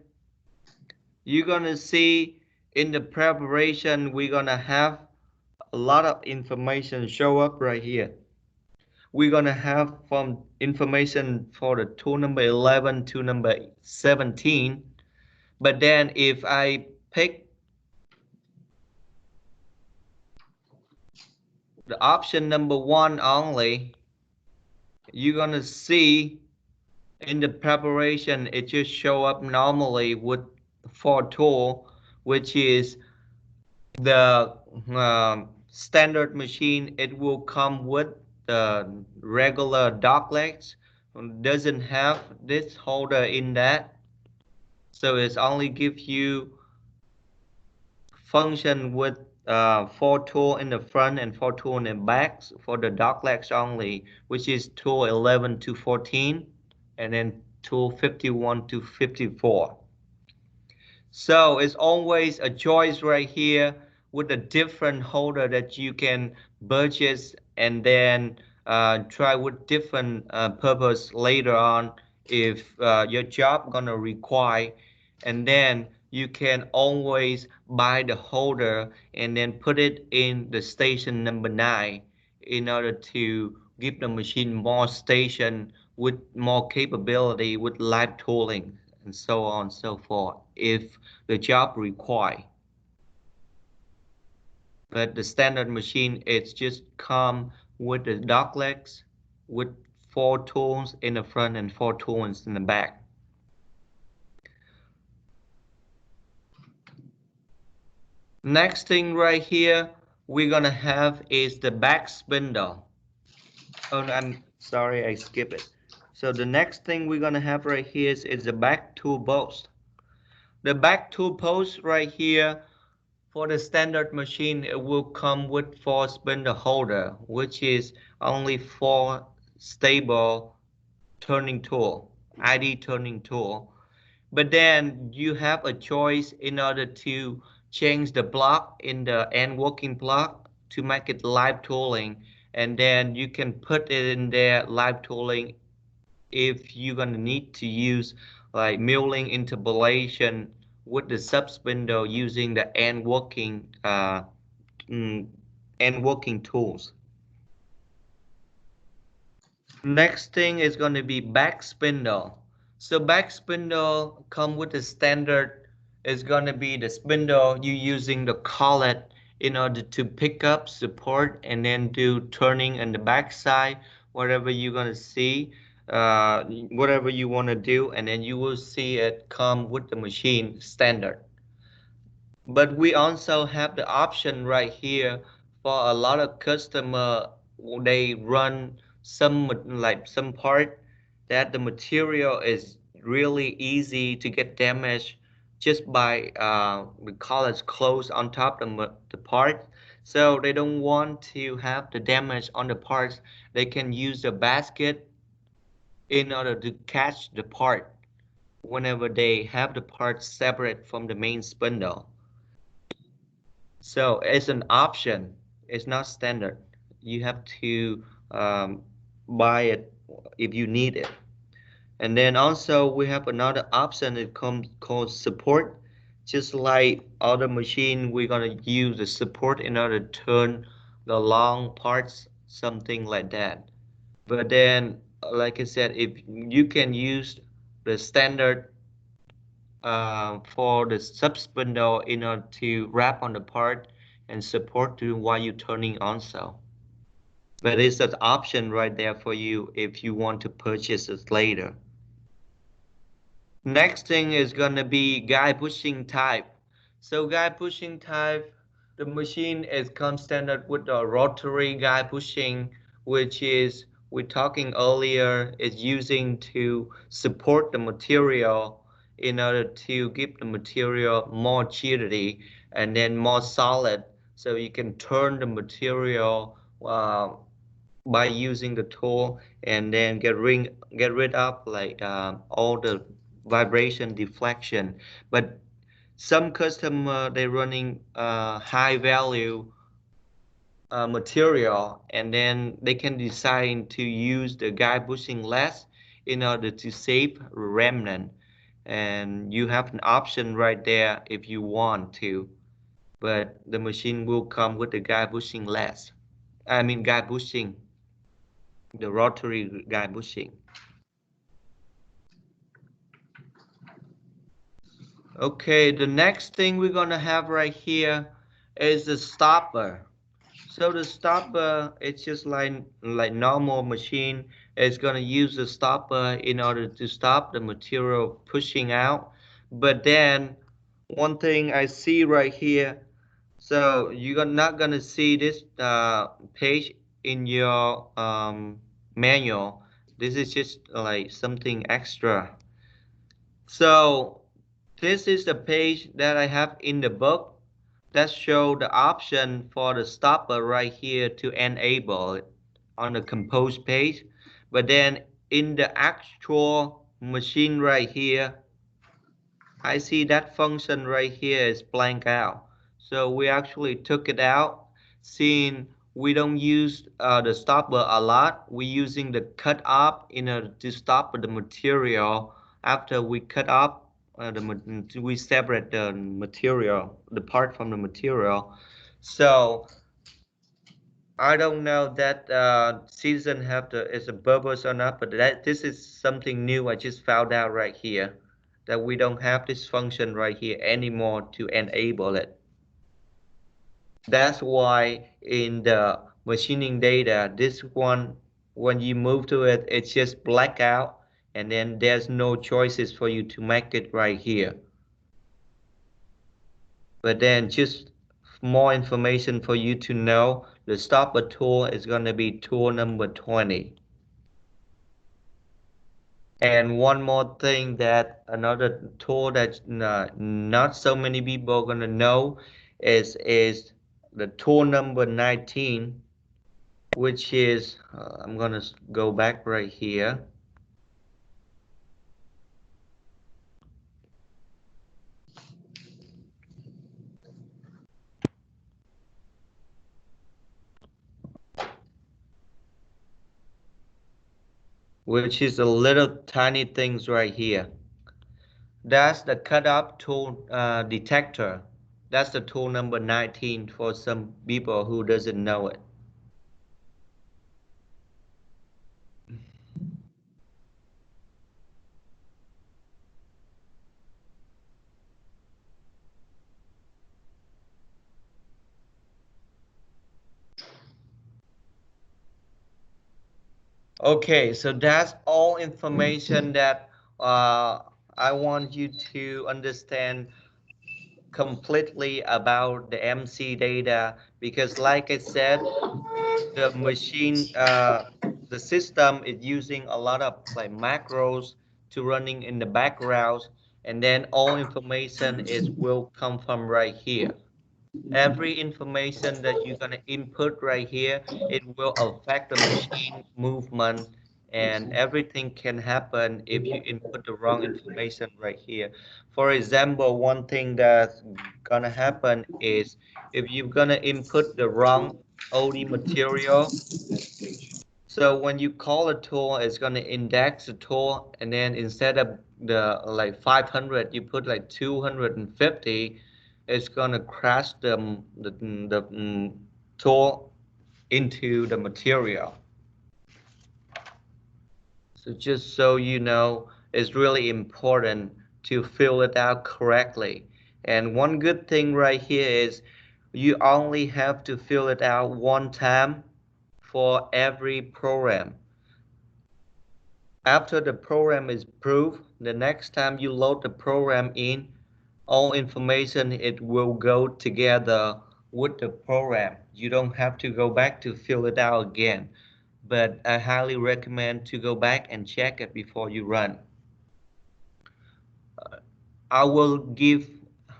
you're gonna see in the preparation we're gonna have a lot of information show up right here. We're gonna have from information for the tool number 11 to number 17, but then if I pick the option number 1 only, you're gonna see in the preparation it just show up normally with 4 tool, which is the standard machine. It will come with the regular dock legs, doesn't have this holder in that, so it's only give you function with 4 tool in the front and 4 tool in the back for the dock legs only, which is tool 11 to 14 and then tool 51 to 54. So it's always a choice right here with a different holder that you can purchase and then try with different purpose later on if your job gonna require, and then you can always buy the holder and then put it in the station number 9 in order to give the machine more station with more capability with live tooling and so on and so forth if the job require. But the standard machine, it's just come with the dock legs with 4 tools in the front and 4 tools in the back. Next thing right here we're gonna have is the back spindle. Oh, I'm sorry, I skipped it. So the next thing we're gonna have right here is the back tool post. The back tool post right here, for the standard machine, it will come with 4 spindle holder, which is only 4 stable turning tool, ID turning tool. But then you have a choice in order to change the block in the end working block to make it live tooling, and then you can put it in there live tooling if you're gonna need to use like milling interpolation with the sub spindle using the end working tools. Next thing is going to be back spindle. So back spindle come with the standard is going to be the spindle you using the collet in order to pick up, support, and then do turning on the back side, whatever you're going to see, whatever you want to do, and then you will see it come with the machine standard. But we also have the option right here for a lot of customer, they run some like some part that the material is really easy to get damaged just by we call it close on top of the part. So they don't want to have the damage on the parts. They can use a basket in order to catch the part whenever they have the parts separate from the main spindle. So it's an option. It's not standard. You have to buy it if you need it. And then also we have another option that comes called support. Just like other machine, we're gonna use the support in order to turn the long parts, something like that. But then, like I said, if you can use the standard for the sub spindle in order to wrap on the part and support to while you're turning also. But it's an option right there for you if you want to purchase it later. Next thing is gonna be guy pushing type. So guy pushing type, the machine is comes standard with the rotary guy pushing, which is we're talking earlier is using to support the material in order to give the material more rigidity and then more solid, so you can turn the material by using the tool and then get rid of like all the vibration deflection. But some customer they running high value material, and then they can decide to use the guide bushing less in order to save remnant, and you have an option right there if you want to, but the machine will come with the guide bushing less, I mean guide bushing, the rotary guide bushing. Okay, the next thing we're gonna have right here is the stopper. So the stopper, it's just like normal machine. It's gonna use the stopper in order to stop the material pushing out. But then one thing I see right here, so you're not gonna see this page in your manual. This is just like something extra. So this is the page that I have in the book that show the option for the stopper right here to enable it on the compose page. But then in the actual machine right here, I see that function right here is blank out. So we actually took it out, seeing we don't use the stopper a lot. We're using the cut off in order to stop the material. After we cut off, we separate the material, the part from the material. So I don't know that Citizen have the is a purpose or not, but this is something new I just found out right here, that we don't have this function right here anymore to enable it. That's why in the machining data, this one, when you move to it, it's just black out, and then there's no choices for you to make it right here. But then just more information for you to know, the stopper tool is going to be tool number 20. And one more thing, that another tool that not so many people are going to know is the tool number 19, which is, I'm going to go back right here. Which is a little tiny things right here. That's the cut-off tool detector. That's the tool number 19 for some people who doesn't know it. Okay, so that's all information that I want you to understand completely about the MC data, because like I said, the machine, the system is using a lot of like macros to running in the background, and then all information is will come from right here. Every information that you're gonna input right here, it will affect the machine movement, and everything can happen if you input the wrong information right here. For example, one thing that's gonna happen is if you're gonna input the wrong OD material. So when you call a tool, it's gonna index the tool, and then instead of the like 500, you put like 250. It's gonna crash the tool into the material. So just so you know, it's really important to fill it out correctly. And one good thing right here is you only have to fill it out one time for every program. After the program is approved, the next time you load the program in, all information it will go together with the program. You don't have to go back to fill it out again. But I highly recommend to go back and check it before you run. I will give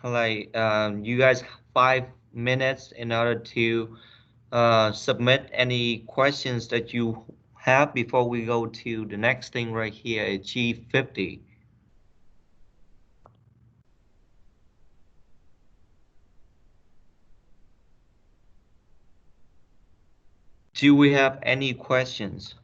like you guys 5 minutes in order to submit any questions that you have before we go to the next thing right here, G50. Do we have any questions?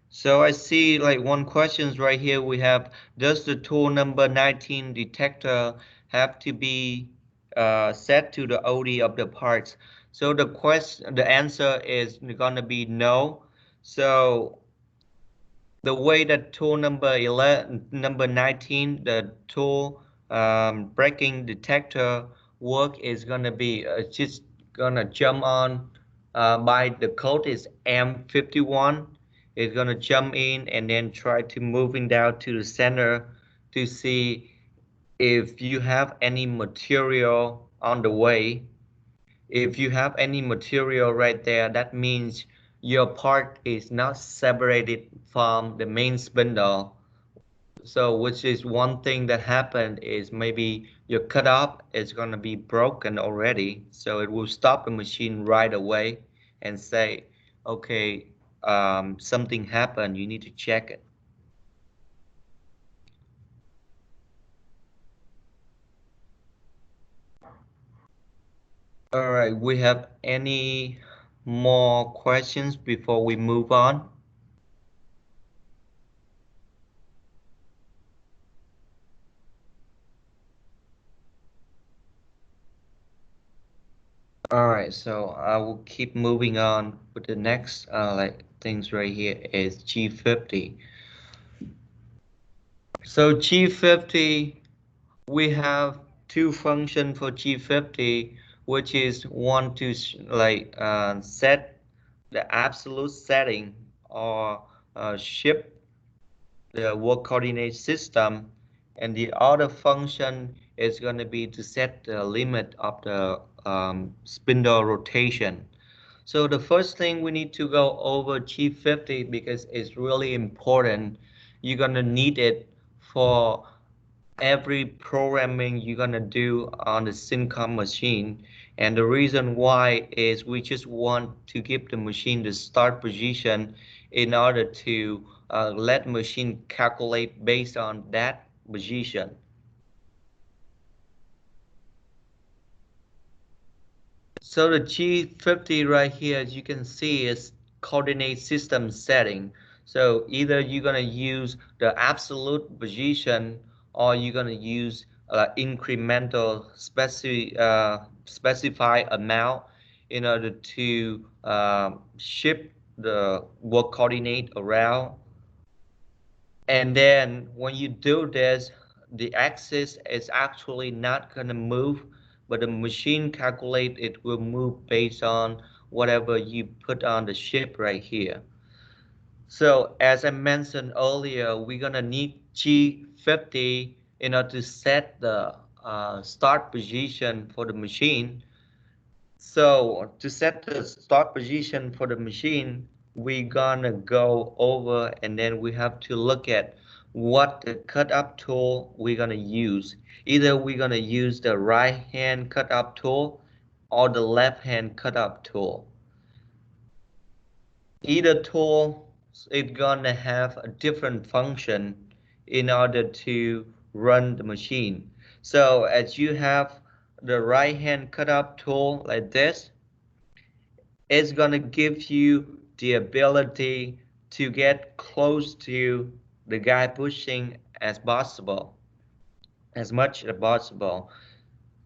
So I see like one questions right here we have, does the tool number 19 detector have to be set to the OD of the parts? So the answer is gonna be no. So the way that tool number 19, the tool braking detector work is gonna be just gonna jump on by the code is M51. It's gonna jump in and then try to moving down to the center to see if you have any material on the way. If you have any material right there, that means your part is not separated from the main spindle. So which is one thing that happened is maybe your cutoff is going to be broken already. So it will stop the machine right away and say, okay, something happened, you need to check it. All right, we have any more questions before we move on? All right, so I will keep moving on with the next like things right here is G50. So G50, we have two functions for G50, which is one to like set the absolute setting or ship the work coordinate system, and the other function is going to be to set the limit of the spindle rotation. So the first thing we need to go over G50 because it's really important. You're going to need it for every programming you're gonna do on the Cincom machine. And the reason why is we just want to give the machine the start position in order to let machine calculate based on that position. So the G50 right here, as you can see, is coordinate system setting. So either you're gonna use the absolute position or you're gonna use incremental specify amount in order to shift the work coordinate around. And then when you do this, the axis is actually not going to move, but the machine calculate it will move based on whatever you put on the ship right here. So as I mentioned earlier, we're going to need G50 in order to set the start position for the machine. So to set the start position for the machine, we're gonna go over and then we have to look at what the cut up tool we're gonna use. Either we're gonna use the right hand cut up tool or the left hand cut up tool. Either tool is gonna have a different function in order to run the machine. So as you have the right hand cut up tool like this, it's going to give you the ability to get close to the guy pushing as possible, as much as possible.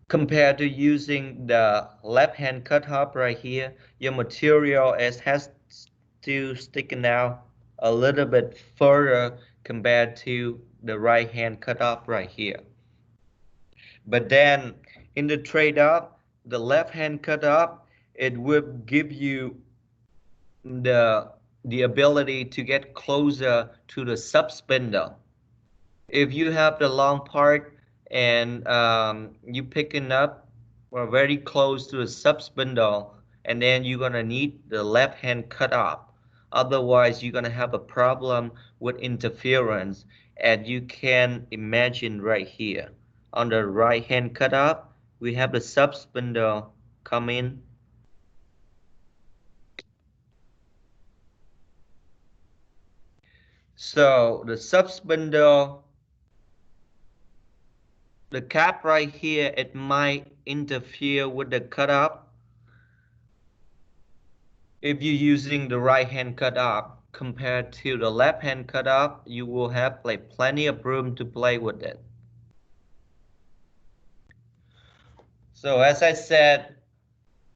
Compared to using the left hand cut up right here, your material has to sticking out a little bit further compared to the right hand cut up right here. But then in the trade-off, the left hand cut up, it will give you the ability to get closer to the sub spindle. If you have the long part and you picking up or very close to the sub spindle, and then you're gonna need the left hand cut off. Otherwise, you're gonna have a problem with interference, as you can imagine right here. On the right hand cut off, we have the sub spindle come in. So the sub spindle, the cap right here, it might interfere with the cutoff. If you're using the right hand cutoff compared to the left hand cutoff, you will have like plenty of room to play with it. So as I said,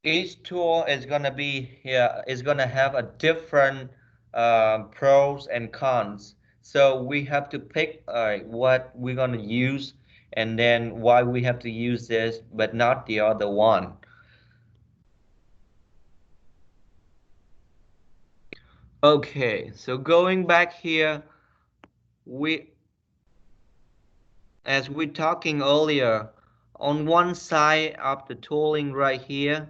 each tool is gonna be here, is gonna have a different pros and cons. So we have to pick what we're gonna use and then why we have to use this but not the other one. Okay, so going back here, as we talking earlier, on one side of the tooling right here,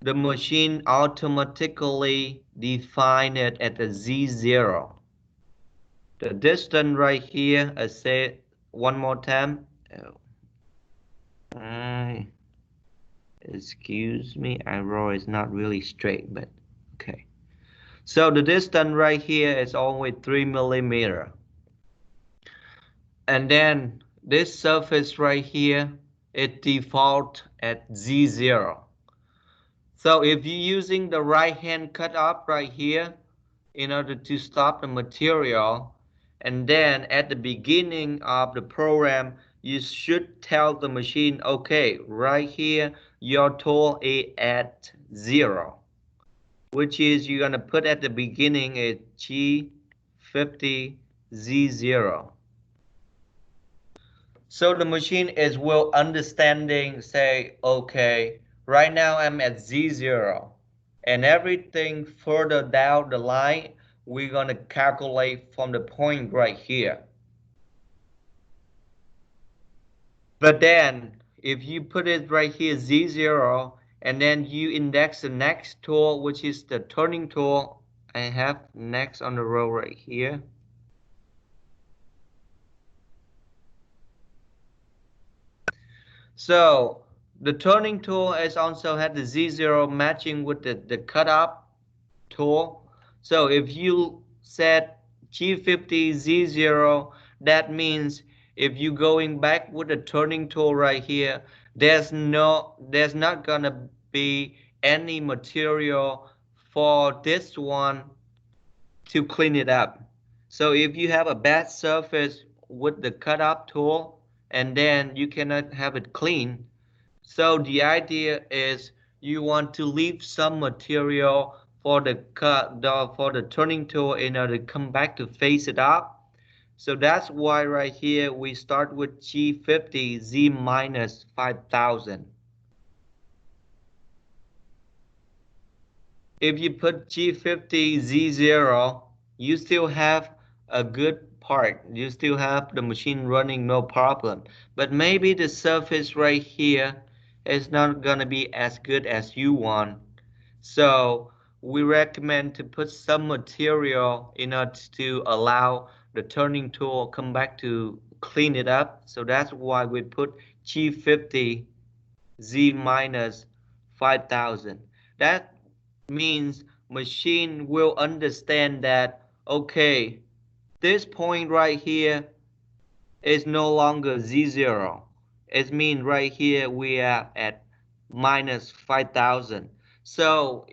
the machine automatically define it at a Z0. The distance right here, I say one more time. Excuse me, arrow is not really straight, but okay. So the distance right here is only 3 millimeter. And then this surface right here, it default at Z0. So if you're using the right hand cut off right here in order to stop the material, and then at the beginning of the program, you should tell the machine, okay, right here, your tool is at 0, which is you're gonna put at the beginning a G50 Z0. So the machine is will understanding, say, okay, right now I'm at Z0, and everything further down the line, we're gonna calculate from the point right here. But then, if you put it right here, Z0, and then you index the next tool, which is the turning tool, I have next on the row right here. So the turning tool is also had the Z0 matching with the cutoff tool. So if you set G50 Z0, that means if you going back with the turning tool right here, there's not gonna be any material for this one to clean it up. So if you have a bad surface with the cutoff tool, and then you cannot have it clean. So the idea is you want to leave some material for the turning tool in order to come back to face it up. So that's why right here we start with G50 Z minus 5000. If you put G50 Z0, you still have a good part. You still have the machine running no problem. But maybe the surface right here is not gonna be as good as you want. So we recommend to put some material in order to allow the turning tool come back to clean it up. So that's why we put G50 Z minus 5000. That means machine will understand that, okay, this point right here is no longer Z0. It means right here we are at minus 5000. So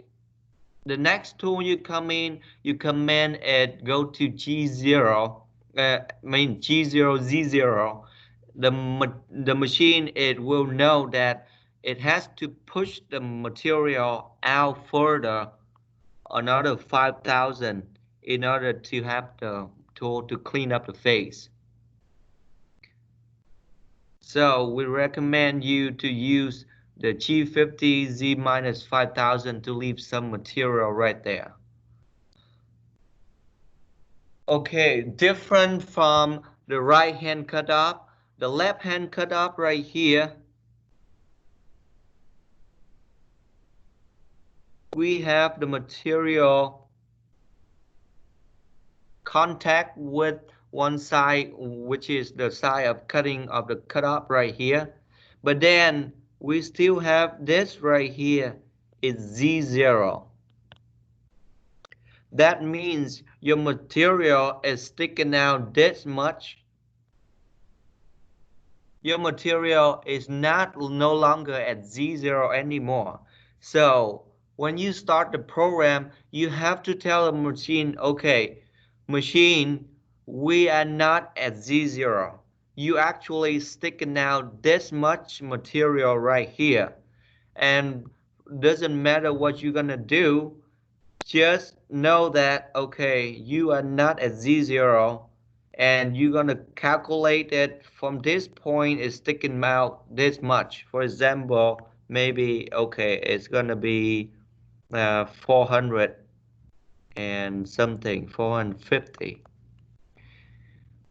the next tool you come in, you command it go to G0, G0, Z0. The machine, it will know that it has to push the material out further another 5000 in order to have the tool to clean up the face. So we recommend you to use the G50 Z minus 5000 to leave some material right there. Okay, different from the right hand cutoff, the left hand cutoff right here, we have the material contact with one side, which is the side of cutting of the cutoff right here. But then we still have this right here is Z0. That means your material is sticking out this much. Your material is no longer at Z0 anymore. So when you start the program, you have to tell the machine, okay, machine, we are not at Z0. You actually sticking out this much material right here. And doesn't matter what you're gonna do, just know that, okay, you are not at Z0 and you're going to calculate it from this point is sticking out this much. For example, maybe, okay, it's going to be 400 and something, 450.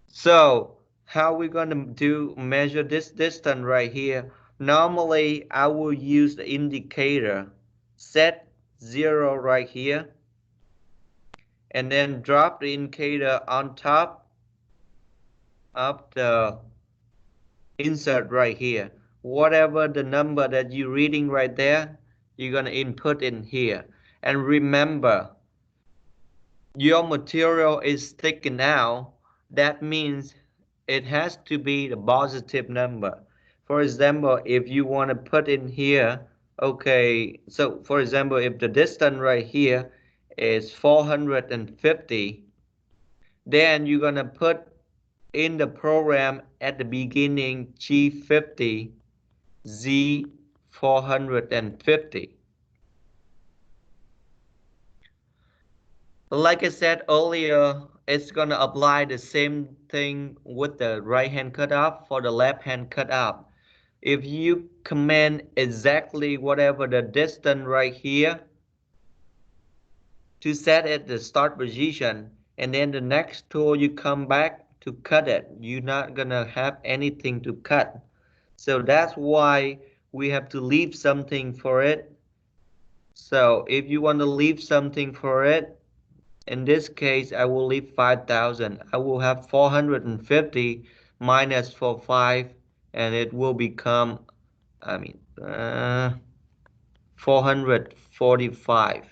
So how we going to measure this distance right here? Normally, I will use the indicator, set 0 right here, and then drop the indicator on top of the insert right here. Whatever the number that you're reading right there, you're going to input in here. And remember, your material is sticking out. That means it has to be the positive number. For example, if you want to put in here, okay, so for example, if the distance right here is 450, then you're going to put in the program at the beginning G50 Z 450. Like I said earlier, it's going to apply the same thing with the right hand cutoff for the left hand cutoff. If you command exactly whatever the distance right here to set at the start position, and then the next tool you come back to cut it, you're not gonna have anything to cut. So that's why we have to leave something for it. So if you want to leave something for it, in this case I will leave 5000. I will have 450 minus 45, and it will become 445.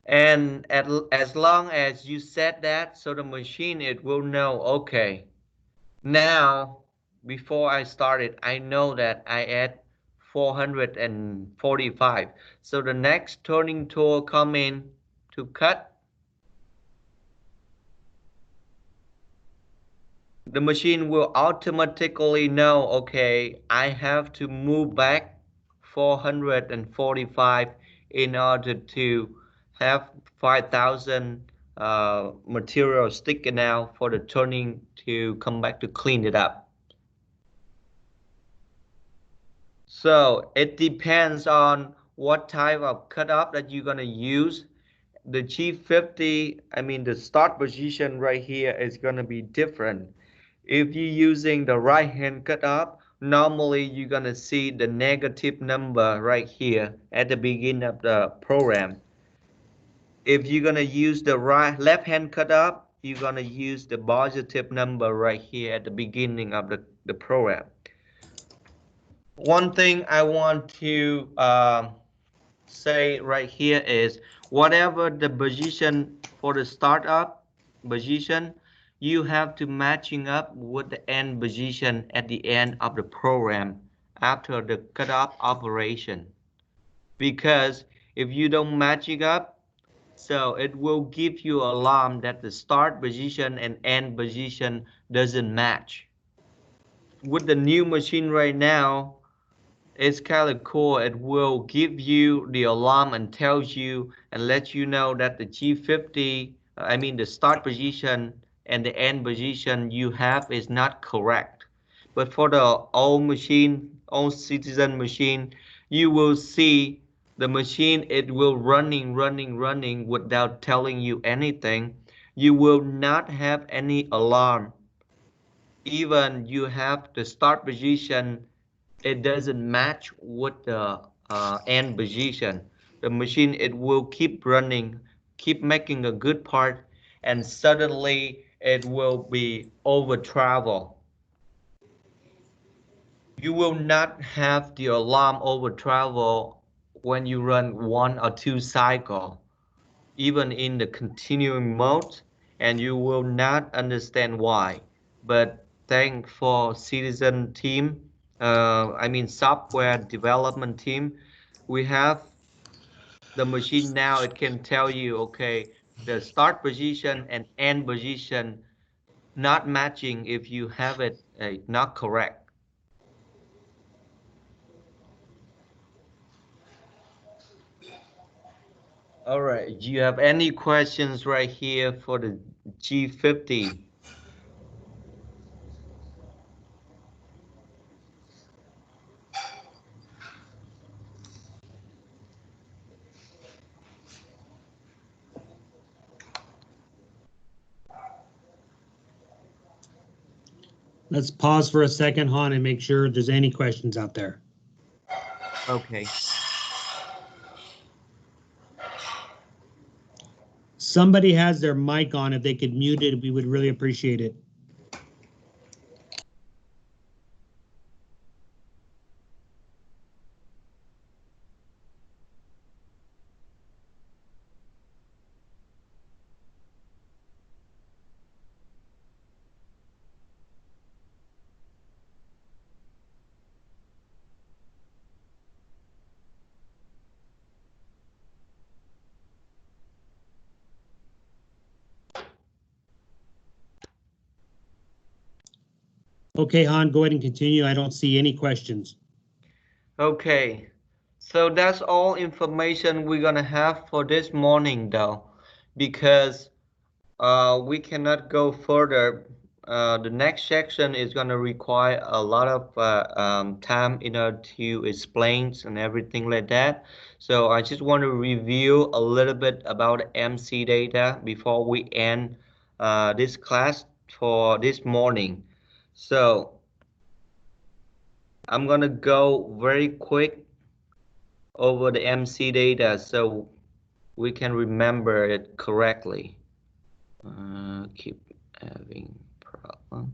And as long as you set that, so the machine, it will know, okay, now before I started, I know that I add 445. So the next turning tool come in to cut. The machine will automatically know, okay, I have to move back 445 in order to have 5,000 material sticking out for the turning to come back to clean it up. So it depends on what type of cutoff that you're going to use. The G50, I mean the start position right here is going to be different. If you're using the right hand cutoff, normally you're going to see the negative number right here at the beginning of the program. If you're going to use the left hand cutoff, you're going to use the positive number right here at the beginning of the program. One thing I want to say right here is whatever the position for the startup position, you have to matching up with the end position at the end of the program after the cutoff operation. Because if you don't match it up, so it will give you alarm that the start position and end position doesn't match. With the new machine right now, it's kind of cool. It will give you the alarm and tells you and let you know that the G50, I mean the start position and the end position you have is not correct. But for the old machine, old Citizen machine, you will see the machine, it will running without telling you anything. You will not have any alarm. Even you have the start position, it doesn't match with the end position. The machine, it will keep running, keep making a good part, and suddenly it will be over travel. You will not have the alarm over travel when you run 1 or 2 cycles, even in the continuing mode, and you will not understand why. But thank for Citizen team, I mean software development team, we have the machine now, it can tell you, okay, the start position and end position not matching if you have it not correct. All right, do you have any questions right here for the G50? Let's pause for a second, Han, and make sure there's any questions out there. Okay. Somebody has their mic on. If they could mute it, we would really appreciate it. Okay, Han, go ahead and continue. I don't see any questions. Okay, so that's all information we're gonna have for this morning though, because we cannot go further. The next section is gonna require a lot of time, to explain and everything like that. So I just want to review a little bit about MC data before we end this class for this morning. So I'm gonna go very quick over the MC data so we can remember it correctly. Keep having problem.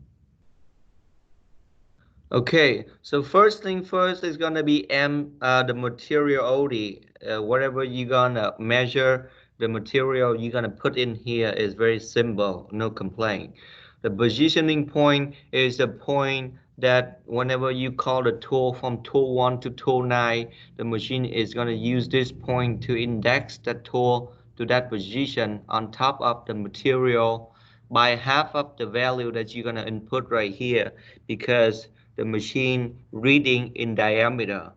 Okay, so first thing first is gonna be the material OD. Whatever you're gonna measure, the material you're gonna put in here is very simple, no complaint. The positioning point is the point that whenever you call the tool from tool 1 to tool 9, the machine is gonna use this point to index that tool to that position on top of the material by half of the value that you're gonna input right here, because the machine reading in diameter.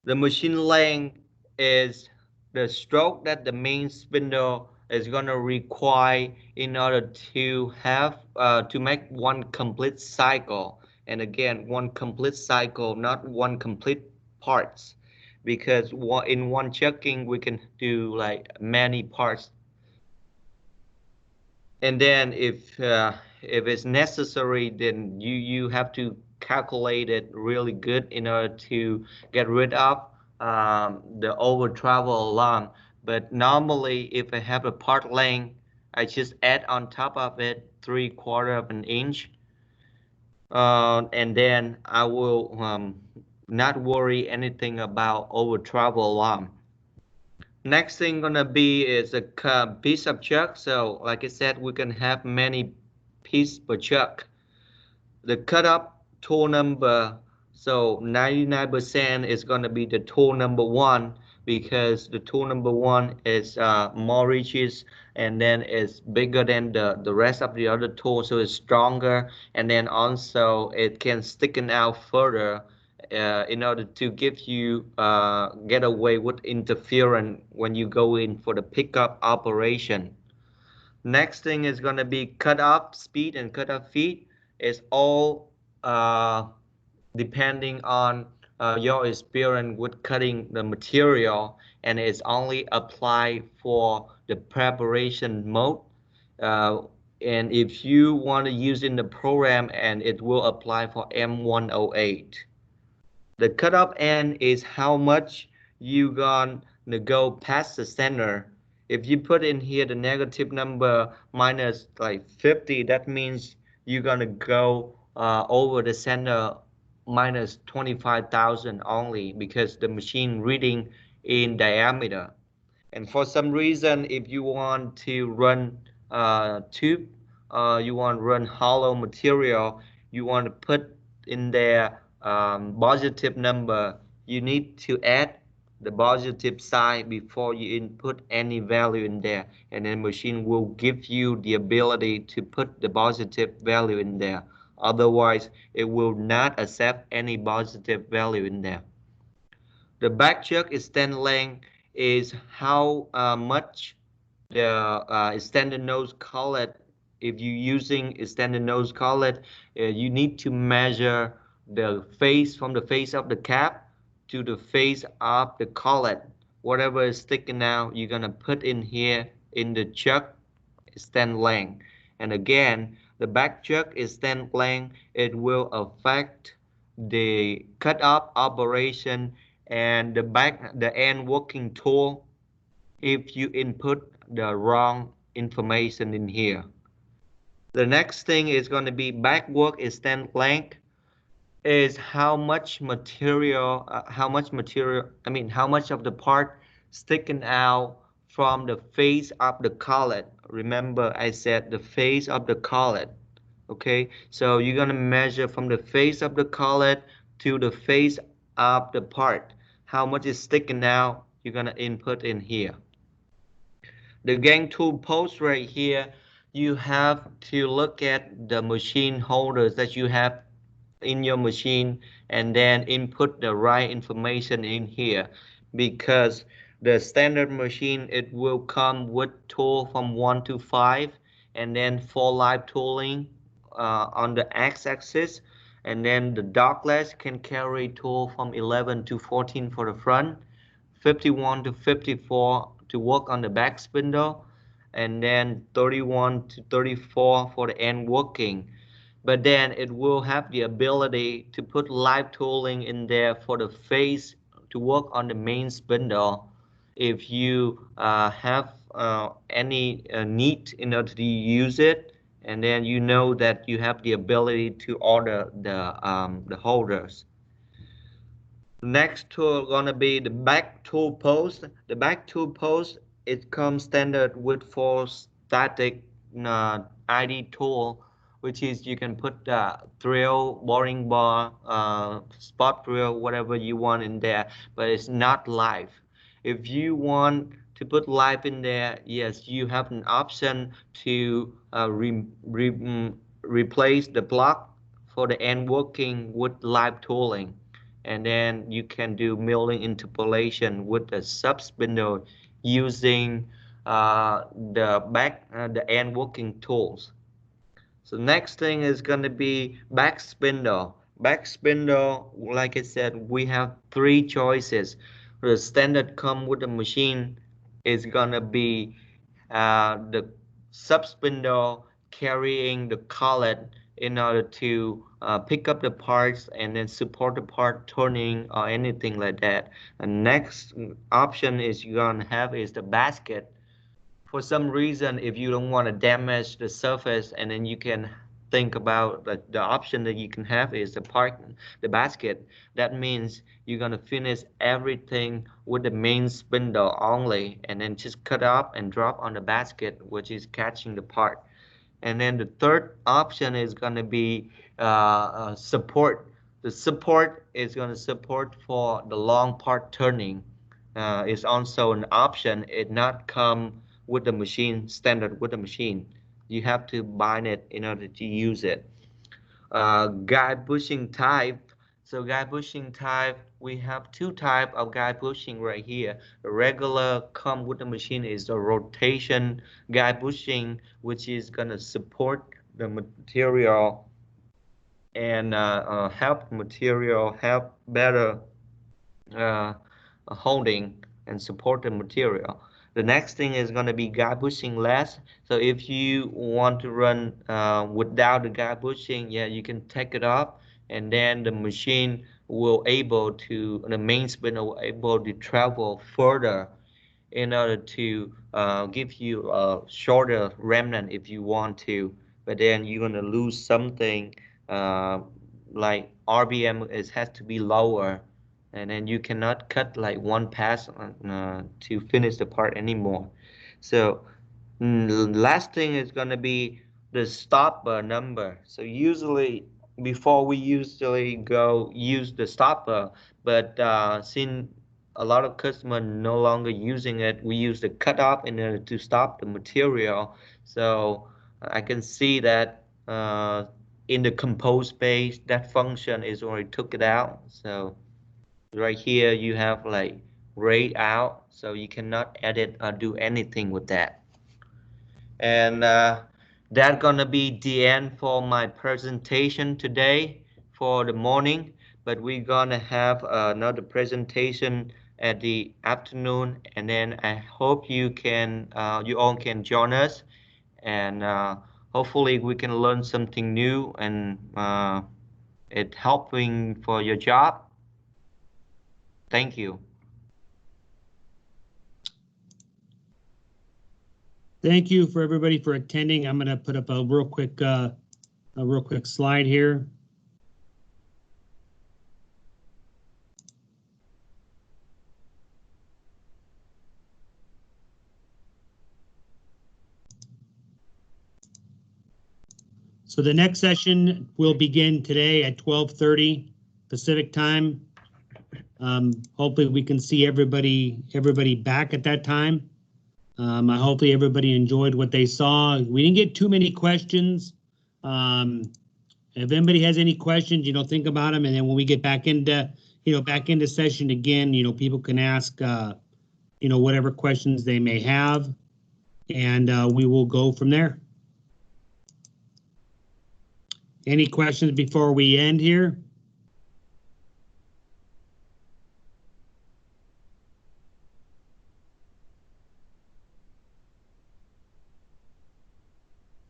The machine length is the stroke that the main spindle is going to require in order to have to make one complete cycle. And again, one complete cycle, not one complete parts, because in one chucking we can do like many parts. And then if it's necessary, then you have to calculate it really good in order to get rid of the over travel alarm. But normally, if I have a part length, I just add on top of it 3/4 of an inch, and then I will not worry anything about over travel alarm. Next thing gonna be is a piece of chuck. So like I said, we can have many pieces per chuck. The cut up tool number, so 99% is gonna be the tool number 1, because the tool number 1 is more riches, and then it's bigger than the rest of the other tools, so it's stronger, and then also it can sticken out further in order to give you get away with interference when you go in for the pickup operation. Next thing is going to be cut off speed and cut off feet. It's all depending on your experience with cutting the material, and it's only applied for the preparation mode. And if you want to use in the program, and it will apply for M108. The cutoff end is how much you gonna go past the center. If you put in here the negative number minus like 50, that means you're gonna go over the center minus 25,000 only, because the machine reading in diameter. And for some reason, if you want to run tube, you want to run hollow material, you want to put in there positive number, you need to add the positive sign before you input any value in there, and then machine will give you the ability to put the positive value in there. Otherwise, it will not accept any positive value in there. The back chuck extend length is how much the extended nose collet. If you're using extended nose collet, you need to measure the face from the face of the cap to the face of the collet. Whatever is sticking out, you're gonna put in here in the chuck extend length. And again, the back chuck extend length, it will affect the cut off operation and the end working tool if you input the wrong information in here. The next thing is going to be back work extend length, is how much material, how much of the part sticking out from the face of the collet. Remember, I said the face of the collet. Okay, so you're gonna measure from the face of the collet to the face of the part. How much is sticking out? You're gonna input in here. The gang tool post right here, you have to look at the machine holders that you have in your machine, and then input the right information in here, because the standard machine, it will come with tool from 1 to 5, and then for live tooling on the x-axis, and then the dogless can carry tool from 11 to 14 for the front, 51 to 54 to work on the back spindle, and then 31 to 34 for the end working. But then it will have the ability to put live tooling in there for the face to work on the main spindle if you have any need in order to use it, and then you know that you have the ability to order the holders. Next tool gonna be the back tool post. The back tool post, it comes standard with 4 static ID tool, which is you can put drill, boring bar, spot drill, whatever you want in there, but it's not live. If you want to put live in there, yes, you have an option to replace the block for the end working with live tooling, and then you can do milling interpolation with the sub spindle using the end working tools. So next thing is going to be back spindle. Back spindle, like I said, we have 3 choices. The standard come with the machine is going to be the sub spindle carrying the collet in order to pick up the parts and then support the part turning or anything like that. And next option is you're going to have is the basket. For some reason, if you don't want to damage the surface, and then you can think about the option that you can have is the basket. That means you're going to finish everything with the main spindle only, and then just cut up and drop on the basket, which is catching the part. And then the third option is going to be support. The support is going to support for the long part turning. Is also an option. It not come with the machine, standard with the machine. You have to buy it in order to use it. Guide bushing type. So guide bushing type, we have 2 types of guide bushing right here. The regular come with the machine is the rotation guide bushing, which is going to support the material and help material help better holding and support the material. The next thing is going to be guide bushing less. So if you want to run without the guide bushing, yeah, you can take it off, and then the machine will able to, the main spindle will able to travel further in order to give you a shorter remnant if you want to. But then you're going to lose something like RPM. It has to be lower, and then you cannot cut like one pass to finish the part anymore. So last thing is going to be the stopper number. So usually before we usually go use the stopper, but since a lot of customers no longer using it, we use the cutoff in order to stop the material. So I can see that in the compose page, that function is already took it out. So right here you have like grayed out, so you cannot edit or do anything with that. And that's gonna be the end for my presentation today for the morning, but we're gonna have another presentation at the afternoon, and then I hope you all can join us, and hopefully we can learn something new, and it helping for your job. Thank you. Thank you for everybody for attending. I'm going to put up a real quick slide here. So the next session will begin today at 12:30 Pacific time. Hopefully we can see everybody back at that time. Hopefully everybody enjoyed what they saw. We didn't get too many questions. If anybody has any questions, think about them, and then when we get back into session again, people can ask whatever questions they may have, and we will go from there. Any questions before we end here?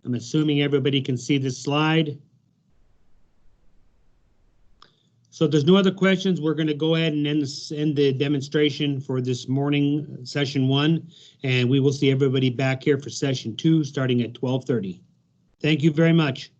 I'm assuming everybody can see this slide. So if there's no other questions, we're going to go ahead and end the demonstration for this morning, session 1, and we will see everybody back here for session 2 starting at 12:30. Thank you very much.